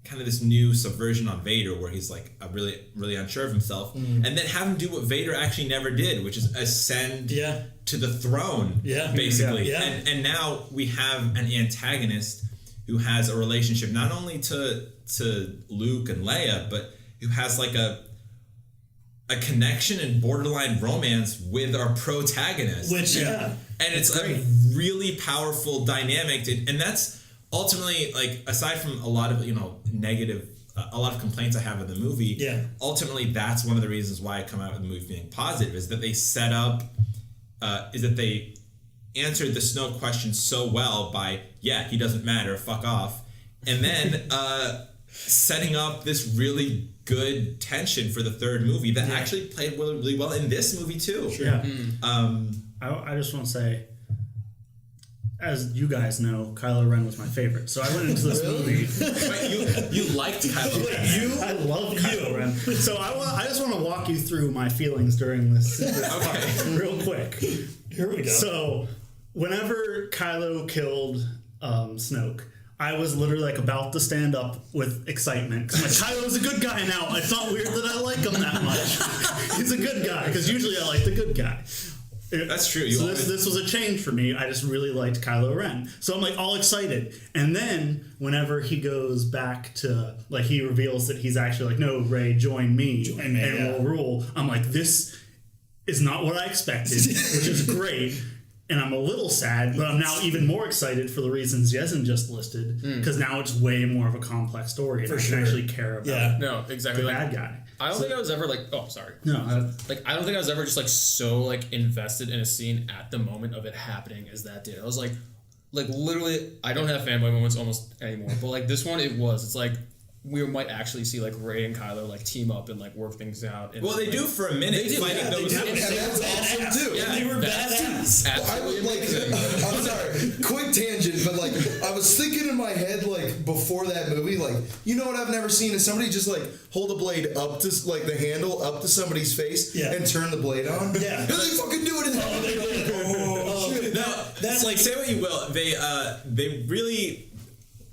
Kind of this new subversion on Vader, where he's like really, really unsure of himself, and then have him do what Vader actually never did, which is ascend to the throne, basically. And now we have an antagonist who has a relationship not only to Luke and Leia, but who has like a connection and borderline romance with our protagonist. And it's a really powerful dynamic, and that's ultimately, like, aside from a lot of negative, a lot of complaints I have of the movie, ultimately that's one of the reasons why I come out with the movie being positive, is that they set up, is that they answered the Snoke question so well by, he doesn't matter, fuck off, and then setting up this really good tension for the third movie that actually played really, really well in this movie too. I just want to say, as you guys know, Kylo Ren was my favorite. So I went into this movie. Wait, you liked Kylo Ren? I love Kylo Ren. So I just want to walk you through my feelings during this part, real quick. Here we go. So whenever Kylo killed Snoke, I was literally like about to stand up with excitement. Because like, Kylo's a good guy now. It's not weird that I like him that much. He's a good guy. Because usually I like the good guy. That's true. So this was a change for me. I just really liked Kylo Ren. So I'm like all excited. And then whenever he goes back to, like, he reveals that he's actually like, no, Rey, join me and we'll rule. I'm like, this is not what I expected, which is great. And I'm a little sad, but I'm now even more excited for the reasons Yezen just listed, because now it's way more of a complex story, and I can actually care about the bad guy. I don't think I was ever like, oh, sorry. No, I don't think I was ever just like so like invested in a scene at the moment of it happening as that did. I was like literally, I don't have fanboy moments almost anymore, but like this one, it's like we might actually see like Rey and Kylo like team up and like work things out. And, well, they like, do for a minute. Fighting those. And that's awesome too. Yeah, they were badass. I'm sorry, quick tangent, but like I was thinking in my head like before that movie, like, you know what I've never seen is somebody just like hold a blade up to like the handle up to somebody's face and turn the blade on. Yeah, and they fucking do it. Oh, they did. No, that's like, say what you will. They really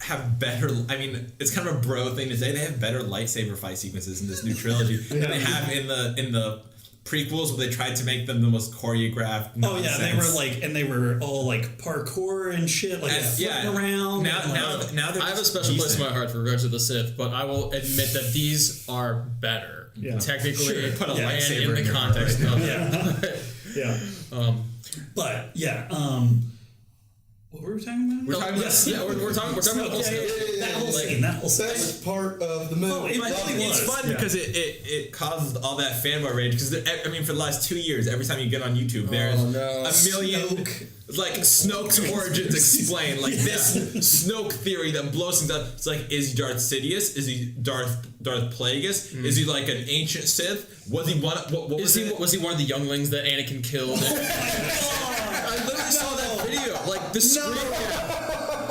have better. I mean, it's kind of a bro thing to say. They have better lightsaber fight sequences in this new trilogy than they have in the prequels where they tried to make them the most choreographed. Oh yeah, nonsense. they were all like parkour and shit, like flipping around. Now I have a special place in my heart for Revenge of the Sith, but I will admit that these are better. Yeah. Technically, Sure, put a and lightsaber in in the your context heart. of it. Yeah. But yeah, what were we talking about? We're talking about we're talking about Snoke. That whole scene. Best part of the movie. Oh, it really It's was. fun because it caused all that fanboy rage. Because I mean, for the last 2 years, every time you get on YouTube, there's a million like Snoke's origins explained. Like this Snoke theory that blows things up. It's like, is he Darth Sidious? Is he Darth Plagueis? Is he like an ancient Sith? Was he one? What was he? Was he one of the younglings that Anakin killed? I literally saw that video. Like the screen.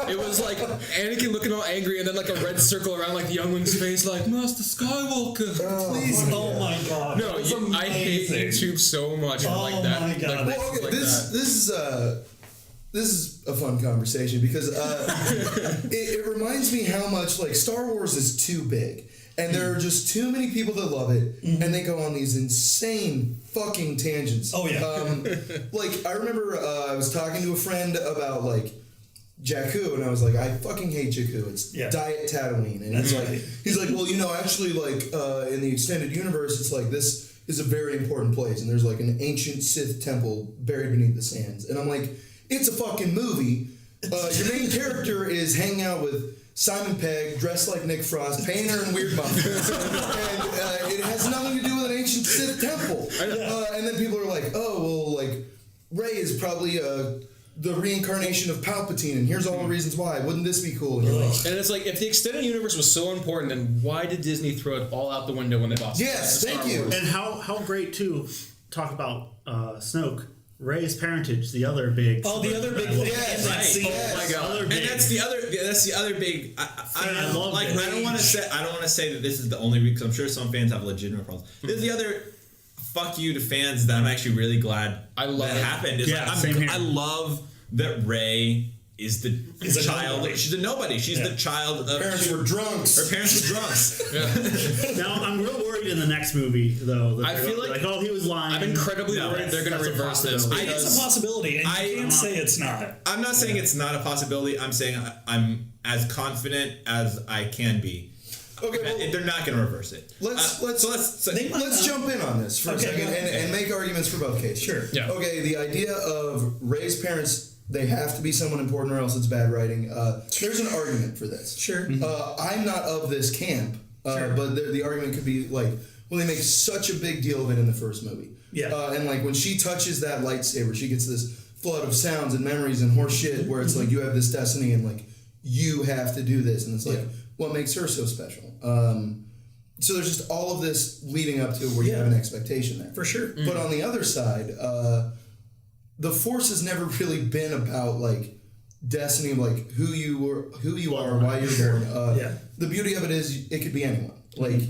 It was like Anakin looking all angry, and then like a red circle around like the youngling's face, like Master Skywalker. Please, oh my god. No, I hate YouTube so much for like that. my God. Like, Well, okay, like this is a fun conversation because it reminds me how much like Star Wars is too big. And there are just too many people that love it, and they go on these insane fucking tangents. Oh, yeah. Like, I remember I was talking to a friend about, like, Jakku, and I was like, I fucking hate Jakku. It's Diet Tatooine. And he's like, well, you know, actually, like, in the extended universe, it's like, this is a very important place, and there's, like, an ancient Sith temple buried beneath the sands. And I'm like, it's a fucking movie. Your main character is hanging out with Simon Pegg, dressed like Nick Frost, painter and weird muffins. And it has nothing to do with an ancient Sith temple. And then people are like, oh, well, like, Rey is probably the reincarnation of Palpatine, and here's all the reasons why. Wouldn't this be cool? And you're like, and it's like, if the extended universe was so important, then why did Disney throw it all out the window when they bought yes, Star thank you. Wars? And how great too. Talk about Snoke. Rey's parentage, the other big. Oh, the other big thing. Yes, Right. yes. Oh my god! And that's the other big. I love like. it. I don't want to say that this is the only because I'm sure some fans have legitimate problems. This is the other. Fuck you to fans that I'm actually really glad that happened. Is Yeah, like, same here. I love that Rey is the child. nobody. She's a nobody. She's the child of. Her parents were drunks. Her parents were drunks. Now I'm real worried in the next movie though. That I they're feel gonna be like- oh, he was lying. I'm incredibly worried they're going to That's a reverse this. possibility. It's a possibility, and you can't say it's not. I'm not saying it's not a possibility. I'm saying I'm as confident as I can be. Okay, well, They're not going to reverse it. Let's jump in on this for a second and make arguments for both cases. Sure. Yeah. Okay, the idea of Rey's parents, they have to be someone important or else it's bad writing. There's an argument for this. Sure. I'm not of this camp, but the argument could be like, well, they make such a big deal of it in the first movie. Yeah. And like when she touches that lightsaber, she gets this flood of sounds and memories and horse shit where it's like you have this destiny and like you have to do this, and it's like what makes her so special. So there's just all of this leading up to where you have an expectation there. For sure. But on the other side, the Force has never really been about like destiny, like who you are, why you're born. The beauty of it is it could be anyone. Like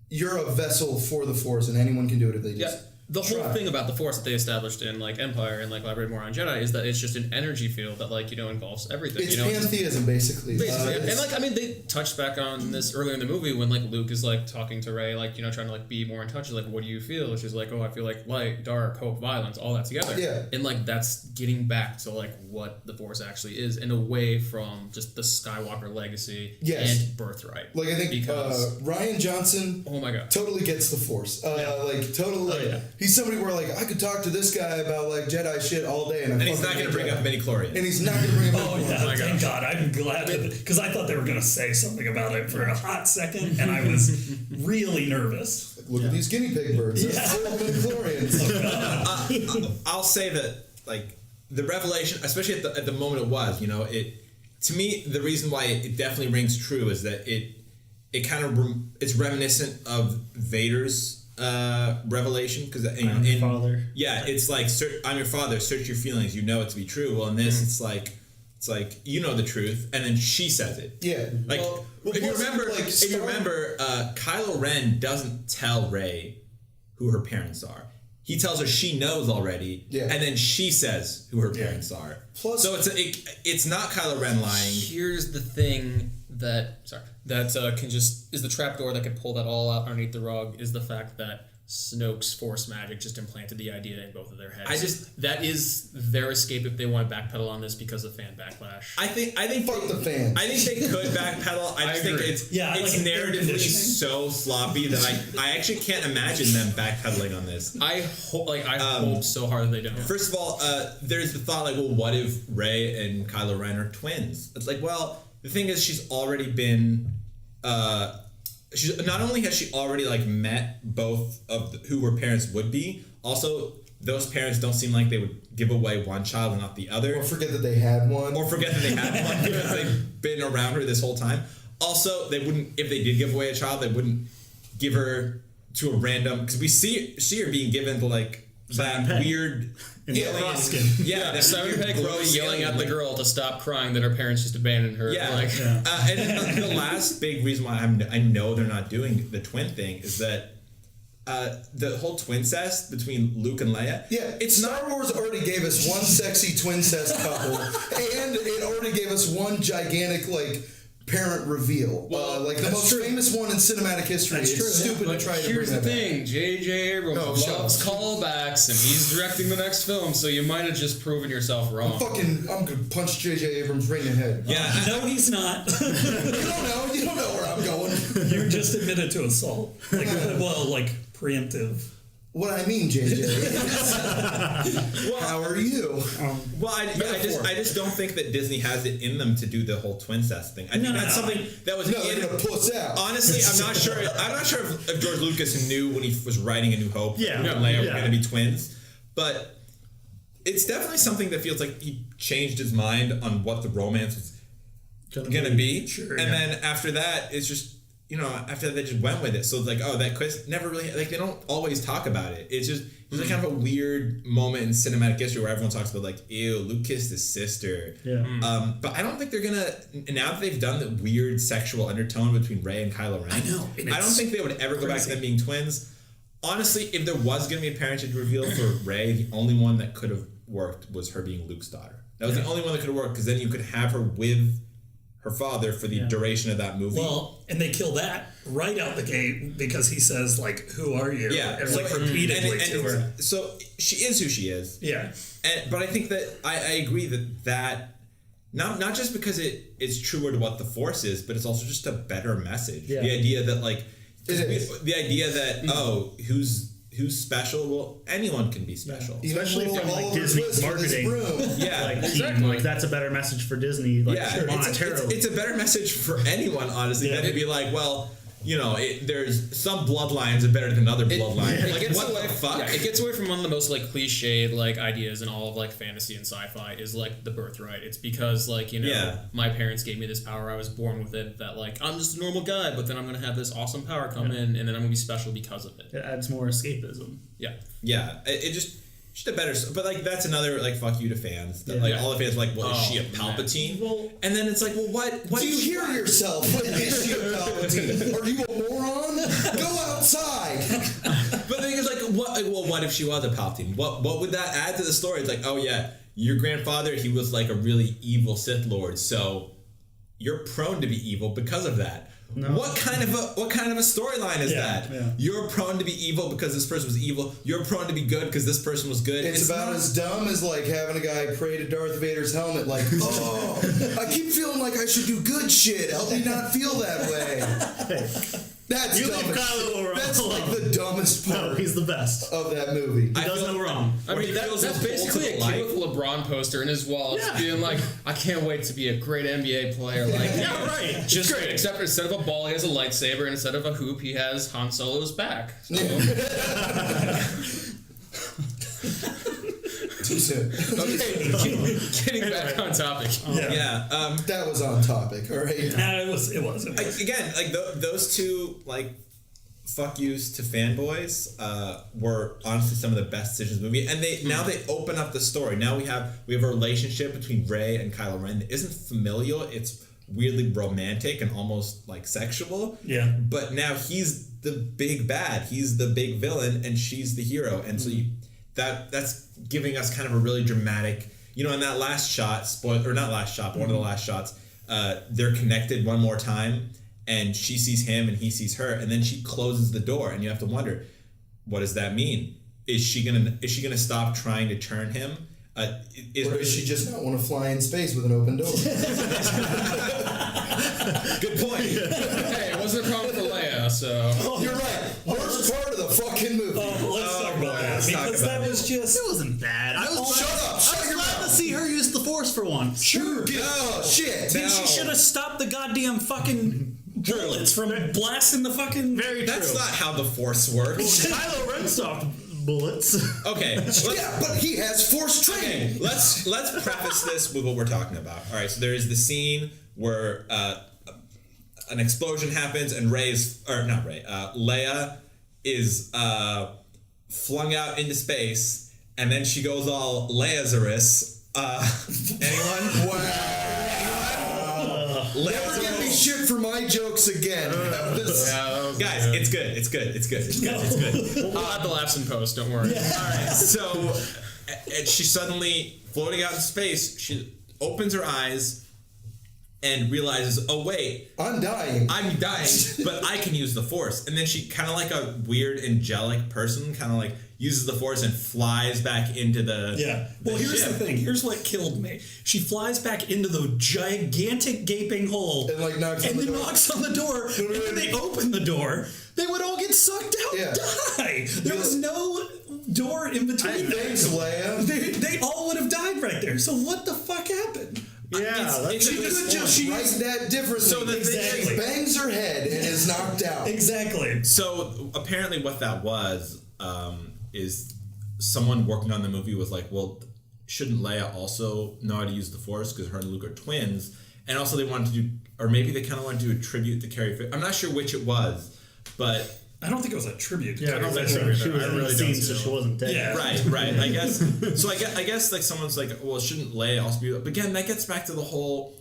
you're a vessel for the Force, and anyone can do it if they just. The whole thing about the Force that they established in like Empire and like elaborate more on Jedi is that it's just an energy field that like involves everything. It's pantheism, basically. Basically, and like I mean, they touched back on this earlier in the movie when like Luke is like talking to Rey, like trying to like be more in touch. Like, what do you feel? Which is like, oh, I feel like light, dark, hope, violence, all that together. Yeah. And like that's getting back to like what the Force actually is, and away from just the Skywalker legacy and birthright. Like I think because Rian Johnson. Oh my god. Totally gets the Force. Like totally. He's somebody where like I could talk to this guy about like Jedi shit all day, and he's not going to bring up midichlorians. And he's not going to bring up. Oh yeah, thank God! I'm glad because I thought they were going to say something about it for a hot second, and I was really nervous. Look at these guinea pig birds. They're full of midichlorians. I'll say that like the revelation, especially at the moment it was, it to me the reason why it definitely rings true is that it kind of it's reminiscent of Vader's revelation because I'm your father. Yeah, it's like I'm your father. Search your feelings. You know it to be true. Well, in this, it's like you know the truth, and then she says it. Yeah. Like if you remember, Kylo Ren doesn't tell Rey who her parents are. He tells her she knows already, and then she says who her parents are. Plus, so it's not Kylo Ren lying. Here's the thing that can just is the trapdoor that can pull that all out underneath the rug is the fact that Snoke's Force magic just implanted the idea in both of their heads. That is their escape if they want to backpedal on this because of fan backlash. I think Fuck the fans. I think they could backpedal. I just think agree. it's like narratively so sloppy that I actually can't imagine them backpedaling on this. I hope so hard that they don't. First of all, there's the thought like, well, what if Rey and Kylo Ren are twins? It's like, well, the thing is, she's already been. She's not only has she already like met both of who her parents would be. Also, those parents don't seem like they would give away one child and not the other, Or forget that they had one. because they've been around her this whole time. Also, they wouldn't, if they did give away a child, they wouldn't give her to a random, because we see her being given to like that weird alien. Yeah, that Simon weird Pegg glowing yelling alien, at the like, girl to stop crying that her parents just abandoned her. Yeah, Like, and then the last big reason why I know they're not doing the twin thing is that the whole twincest between Luke and Leia. Yeah, it's Star Wars already gave us one sexy twincest couple, and it already gave us one gigantic like parent reveal. Well, like the most famous one in cinematic history. That's It's true, stupid to but try to here's bring the that thing: J.J. Abrams No, shut loves up. callbacks, and he's directing the next film. So you might have just proven yourself wrong. I'm gonna punch J.J. Abrams right in the head. Yeah, No, he's not. You don't know where I'm going. You just admitted to assault. Like, well, like preemptive. What I mean, JJ. How are you? well, I just don't think that Disney has it in them to do the whole twincest thing. I think that's something that was No, they're gonna puss out. Honestly, I'm not sure. I'm not sure if George Lucas knew when he was writing A New Hope. Yeah. Luke and Leia were Yeah. going to be twins, but it's definitely something that feels like he changed his mind on what the romance was gonna be. Sure, and then after that, it's just, after that they just went with it. So it's like, oh, that quiz never really, like, they don't always talk about it. It's just like kind of a weird moment in cinematic history where everyone talks about like, ew, Luke kissed his sister. Yeah. But I don't think they're gonna, now that they've done the weird sexual undertone between Rey and Kylo Ren, I know, and I don't think they would ever go back to them being twins. Honestly, if there was gonna be a parentage reveal for Rey, the only one that could have worked was her being Luke's daughter. That was the only one that could have worked, because then you could have her with her father for the duration of that movie. Well, and they kill that right out the gate because he says, like, who are you? Yeah, And, like, repeatedly to her. So she is who she is. Yeah. But I think that I agree that not just because it's truer to what the Force is, but it's also just a better message. Yeah. The idea that, like, It the idea that who's special? Well, anyone can be special. Especially Even from like Oliver Disney Twist with his marketing. broom. Yeah, Like, Exactly. like that's a better message for Disney. Like, yeah, monetarily. it's a better message for anyone, honestly, than to be like, well, there's some bloodlines are better than other bloodlines. It gets what away, the fuck? Yeah, it gets away from one of the most like cliched like ideas in all of like fantasy and sci-fi is like the birthright. It's because like my parents gave me this power, I was born with it, that like I'm just a normal guy, but then I'm gonna have this awesome power come in, and then I'm gonna be special because of it. It adds more escapism. Yeah, it just a better, but like that's another like fuck you to fans. That, like all the fans are like, well, is she a Palpatine? Well, and then it's like, well, what Do you hear yourself? Is she a Palpatine? Are you a moron? Go outside. But the thing is, like, what if she was a Palpatine? What would that add to the story? It's like, oh yeah, your grandfather, he was like a really evil Sith Lord, so you're prone to be evil because of that. No. What kind of a storyline is that? Yeah. You're prone to be evil because this person was evil. You're prone to be good because this person was good. It's about as dumb as like having a guy pray to Darth Vader's helmet, like, oh, I keep feeling like I should do good shit. Help me not feel that way. That's You dumb leave as Kylo shit. alone. That's like the dumbest part no, he's the best. of that movie. He does no wrong. I mean, that's basically a kid with a LeBron poster in his wall, just being like, I can't wait to be a great NBA player. Like, Yeah, right. Just Great. except instead of a ball, he has a lightsaber, and instead of a hoop, he has Han Solo's back. So, Too soon. getting back on topic. Yeah. That was on topic, all right? It was. Again, like those two, like, fuck yous to fanboys were honestly some of the best decisions in the movie, and now they open up the story. Now we have a relationship between Rey and Kylo Ren that isn't familial. It's weirdly romantic and almost like sexual. Yeah. But now he's the big bad. He's the big villain, and she's the hero. And so that's giving us kind of a really dramatic. In that last shot, not last shot, but one of the last shots, they're connected one more time. And she sees him and he sees her, and then she closes the door, and you have to wonder, what does that mean? Is she gonna stop trying to turn him? Or does she just not want to fly in space with an open door? Good point. Hey, it wasn't a problem for Leia, so. You're right. Worst part of the fucking movie. Let's talk about that because that was just. It wasn't bad. I was Shut up! I Shut was your glad to mouth! see her use the Force for once. Sure. Shit. Then she should have stopped the goddamn fucking bullets from blasting the fucking. Very true. That's not how the Force works. Kylo Ren stopped bullets. Okay. Yeah, but he has Force training. Okay, let's preface this with what we're talking about. All right, so there is the scene where an explosion happens and Leia is flung out into space, and then she goes all Lazarus. Anyone? Wow. Never give me shit for my jokes again. Guys, it's good. It's good. We'll add the laughs in post, don't worry. All right, so and she's suddenly floating out in space. She opens her eyes and realizes, oh wait, I'm dying, but I can use the Force. And then she, kind of like a weird angelic person, kind of like uses the Force and flies back into the Well, here's ship. the thing. Here's what killed me. She flies back into the gigantic gaping hole and like knocks on the door. knocks on the door. And when they open the door, they would all get sucked out and die. There was no door in between. Thanks, Leia. They all would have died right there. So what the fuck happened? She could just write that differently. So the thing is, she bangs her head and is knocked out. Exactly. So apparently, what that was is someone working on the movie was like, well, shouldn't Leia also know how to use the Force because her and Luke are twins? And also, they wanted to do, or maybe they kind of wanted to do a tribute to Carrie Fisher. I'm not sure which it was, but I don't think it was a tribute. Yeah, I don't think she so was either. in I the really scene, don't so see she wasn't dead. Yeah. right. I guess. So I guess like someone's like, well, shouldn't Leia also be? But again, that gets back to the whole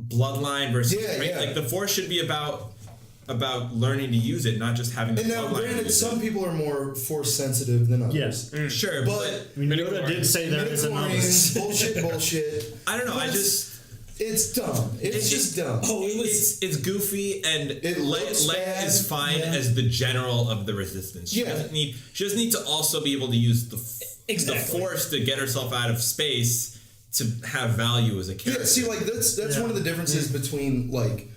bloodline versus like the Force should be about learning to use it, not just having the And now, bloodline. granted, some people are more Force sensitive than others. Yes. Sure, But I mean, Yoda did say there is another. bullshit. I don't know. It's dumb. It's just dumb. Oh, It's goofy, and looks Leia bad. is fine as the general of the Resistance. She doesn't need to also be able to use the Force to get herself out of space to have value as a character. Yeah, see, like that's one of the differences between like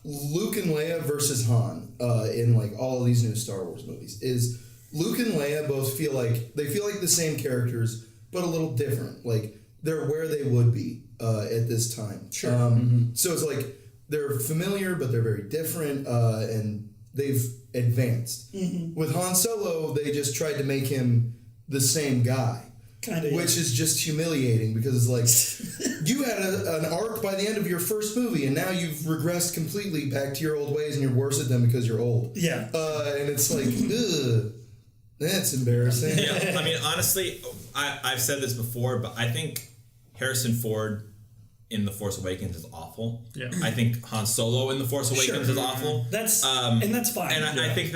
Luke and Leia versus Han in like all of these new Star Wars movies. Is Luke and Leia both feel like the same characters, but a little different. Like they're where they would be at this time. Sure. So it's like they're familiar, but they're very different, and they've advanced. With Han Solo, they just tried to make him the same guy. Which is just humiliating because it's like you had an arc by the end of your first movie and now you've regressed completely back to your old ways and you're worse at them because you're old. Yeah. And it's like, ugh, that's embarrassing. Yeah, I mean, honestly, I've said this before, but I think Harrison Ford in The Force Awakens is awful. Yeah. I think Han Solo in The Force Awakens is awful. And that's fine. And I think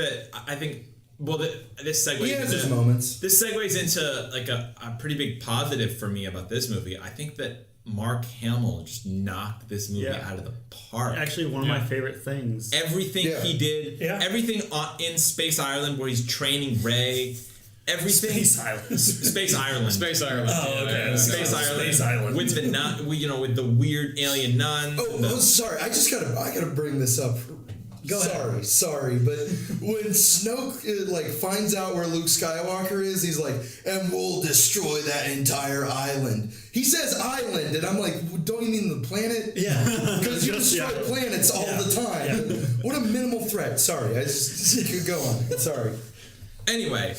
well, this segues He has his into moments. this segues into like a pretty big positive for me about this movie. I think that Mark Hamill just knocked this movie out of the park. Actually, one of my favorite things. Everything he did, everything in Space Island where he's training Rey, everything. Space Island. Space Ireland. Space Ireland. Oh, okay. Space Ireland. Space Island. With the nun, with the weird alien nun. Sorry, I gotta bring this up. Sorry, but when Snoke finds out where Luke Skywalker is, he's like, and we'll destroy that entire island. He says island, and I'm like, don't you mean the planet? Yeah. Because you destroy planets all the time. Yeah. What a minimal threat. Sorry, I just could go on. Sorry. Anyway,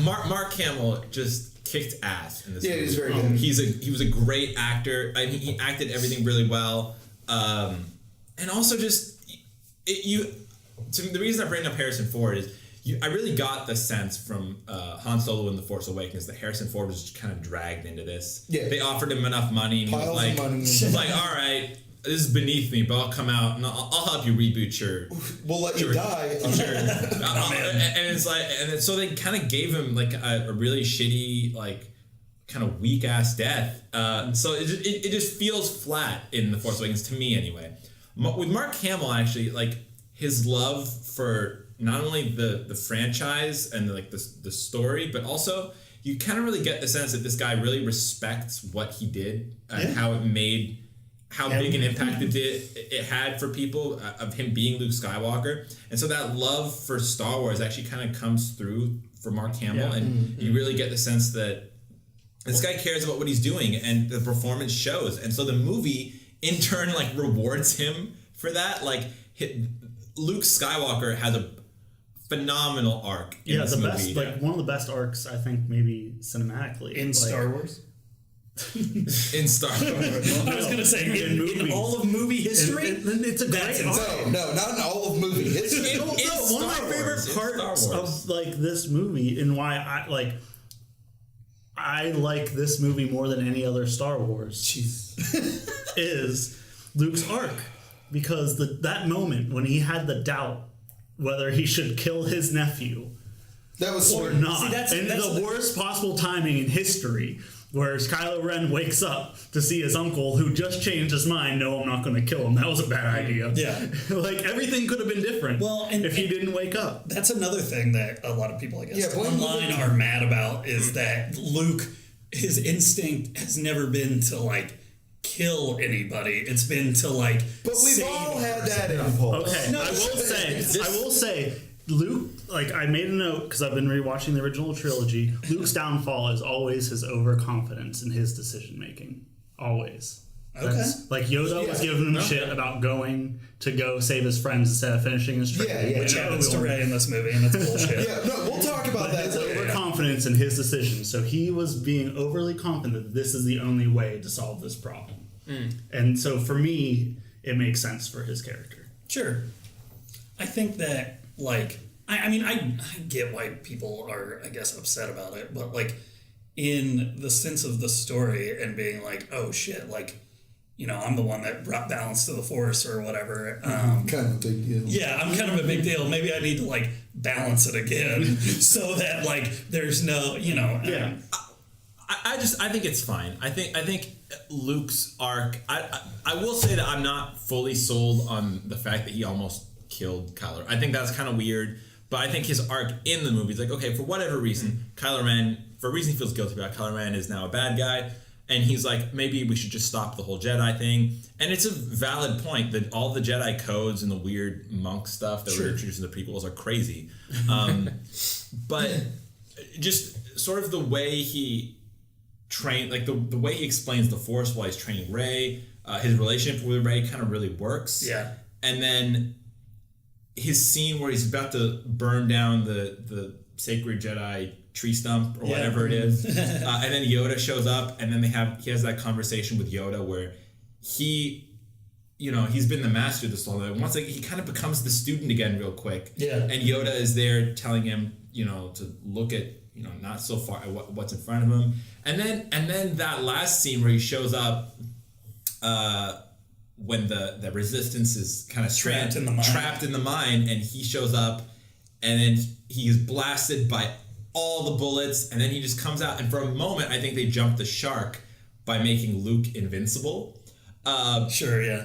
Mark Hamill just kicked ass in this movie. Yeah, he's very good. He was a great actor. I mean, he acted everything really well, and also just. The reason I bring up Harrison Ford is I really got the sense from Han Solo and The Force Awakens that Harrison Ford was just kind of dragged into this. Yeah. They offered him enough money, and he was like, all right, this is beneath me, but I'll come out and I'll help you reboot your. We'll let you die. Sure. And it's like, so they kind of gave him like a really shitty, like, kind of weak ass death. So it just feels flat in The Force Awakens to me anyway. With Mark Hamill, actually, like his love for not only the franchise and the story, but also you kind of really get the sense that this guy really respects what he did and how big an impact it had for people of him being Luke Skywalker. And so that love for Star Wars actually kind of comes through for Mark Hamill, and you really get the sense that this guy cares about what he's doing, and the performance shows. And so the movie in turn rewards him for that. Luke Skywalker has a phenomenal arc in this movie. Best, one of the best arcs, I think, maybe cinematically in Star Wars. In Star Wars. I was going to say in all of movie history. It's a great arc. No, not in all of movie history. One of my favorite parts of this movie, and why I like this movie more than any other Star Wars, is Luke's arc, because that moment when he had the doubt whether he should kill his nephew or not, that's the worst possible timing in history. Whereas Kylo Ren wakes up to see his uncle, who just changed his mind. No, I'm not going to kill him. That was a bad idea. Yeah. Everything could have been different if he didn't wake up. That's another thing that a lot of people, I guess, online are mad about, is that Luke, his instinct has never been to, kill anybody. It's been to, But we've all had that impulse. Okay, No, I will say, Luke, I made a note because I've been rewatching the original trilogy. Luke's downfall is always his overconfidence in his decision making. Always. Okay. Yoda was giving him shit about going to go save his friends instead of finishing his training. Which happens to Rey in this movie, and it's bullshit. We'll talk about that his later. overconfidence in his decision. So he was being overly confident that this is the only way to solve this problem. And so for me, it makes sense for his character. Sure. I think that, I get why people are, I guess, upset about it, but, in the sense of the story and being oh, shit, I'm the one that brought balance to the Force or whatever. Kind of a big deal. Yeah, I'm kind of a big deal. Maybe I need to, balance it again so that, there's no, Yeah. I think it's fine. I think Luke's arc. I will say that I'm not fully sold on the fact that he almost killed Kylo. I think that's kind of weird. But I think his arc in the movie is okay, for whatever reason, Kylo Ren, for a reason he feels guilty about, Kylo Ren is now a bad guy. And he's maybe we should just stop the whole Jedi thing. And it's a valid point that all the Jedi codes and the weird monk stuff that were introduced in the prequels are crazy. But just sort of the way he trained, the way he explains the Force while he's training Rey, his relationship with Rey kind of really works. Yeah. And then his scene where he's about to burn down the sacred Jedi tree stump or whatever it is, and then Yoda shows up, and then he has that conversation with Yoda where he's been the master this whole time. Once he kind of becomes the student again real quick. Yeah. And Yoda is there telling him, to look at, not so far at what's in front of him. And then that last scene where he shows up when the resistance is kind of trapped in the mine, and he shows up, and then he is blasted by all the bullets, and then he just comes out, and for a moment I think they jumped the shark by making Luke invincible. Sure, yeah.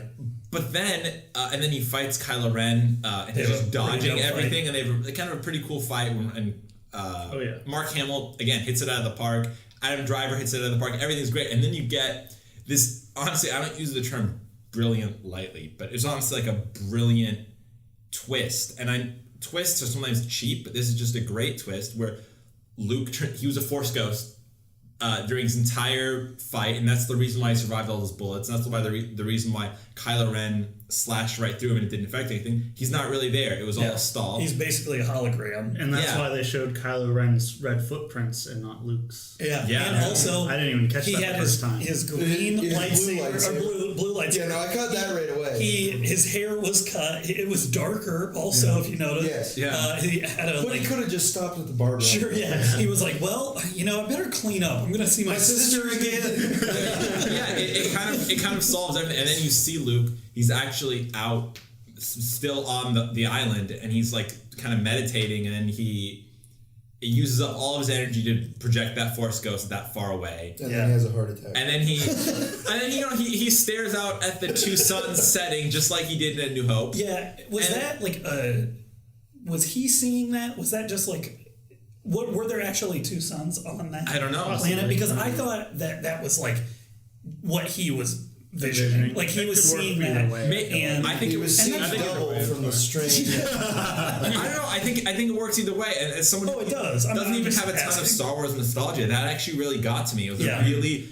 But then, and then he fights Kylo Ren, and he's just dodging everything, and they have kind of a pretty cool fight. And Mark Hamill again hits it out of the park. Adam Driver hits it out of the park. Everything's great, and then you get this. Honestly, I don't use the term brilliant lightly, but it's honestly a brilliant twist. And twists are sometimes cheap, but this is just a great twist where Luke, he was a Force ghost during his entire fight, and that's the reason why he survived all those bullets. And that's why the reason why Kylo Ren slashed right through him and it didn't affect anything. He's not really there. It was all a stall. He's basically a hologram. And that's why they showed Kylo Ren's red footprints and not Luke's. Yeah. Yeah. And also, I didn't even catch that the first time. His green lightsaber, or blue lightsaber. Yeah, no, I caught that right away. His hair was cut. It was darker also, if you notice. Yes. Yeah. He had a, But he could have just stopped at the barber. Sure, yeah. He was I better clean up. I'm going to see my sister again. It kind of solves everything. And then you see Luke, he's actually out still on the island, and he's kind of meditating, and then he uses up all of his energy to project that Force ghost that far away. And then he has a heart attack. And then he stares out at the two suns setting just like he did in A New Hope. Yeah. Was that was he seeing that? Was that just like, what were there actually two suns on that? I don't know. Planet, because I thought that was like what he was visioning. Like he was seeing that, and I think He it was seeing double from the strange. I don't know. I think it works either way. And as someone Oh, it who does. doesn't even just have a ton asking. of Star Wars nostalgia, that actually really got to me. It was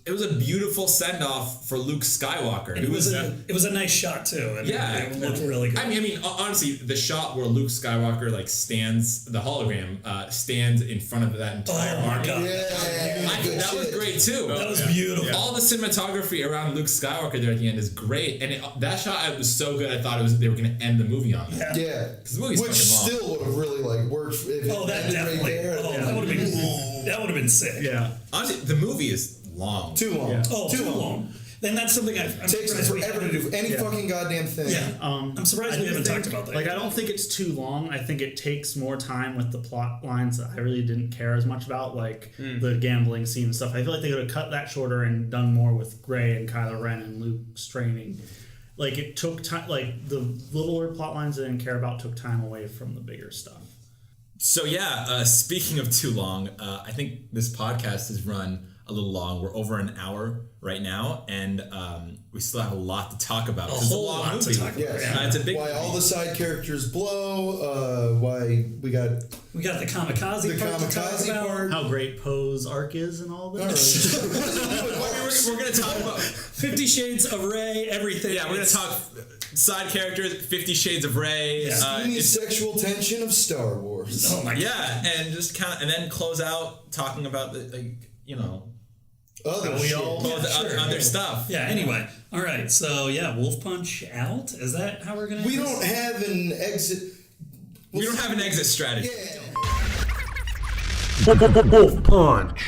it was a beautiful send off for Luke Skywalker. It was a nice shot too. And it looked really good. I mean, honestly, the shot where Luke Skywalker like stands, the hologram stands in front of that entire Oh my army. God. That was great too. That was beautiful. All the cinematography around Luke Skywalker there at the end is great, and that shot was so good. I thought they were going to end the movie on that. Yeah, because the movie's which fucking long. still would have really like worked. If Oh, it that ended definitely. Right there, That would have been sick. Yeah. Honestly, the movie is long. Too long. Yeah. Oh, too long. Then that's something I'm Takes surprised we forever to haven't- do any fucking goddamn thing. Yeah. I'm surprised we haven't talked about that. Like, I don't think it's too long. I think it takes more time with the plot lines that I really didn't care as much about, like the gambling scene and stuff. I feel like they could have cut that shorter and done more with Rey and Kylo Ren and Luke's training. Like, it took time. Like, the littler plot lines I didn't care about took time away from the bigger stuff. So yeah, speaking of too long, I think this podcast has run a little long. We're over an hour right now, and we still have a lot to talk about. A It's whole long lot to movie. talk about. Yes. It's a big Why all movie. the side characters blow? Why we got We got the kamikaze the part to talk kamikaze about. part? How great Poe's arc is and all All this. right. We're going to talk about 50 Shades of Rey, everything. yeah. We're going to talk side characters, 50 Shades of Rey. Steamy sexual tension of Star Wars. Oh my God. Yeah, and just kind of, and then close out talking about the Other we shit. all- other stuff. Yeah, anyway. All right. So, yeah, WolfPunch out. Is that how we're going to We don't have an exit. We don't have an exit strategy. Yeah. WolfPunch.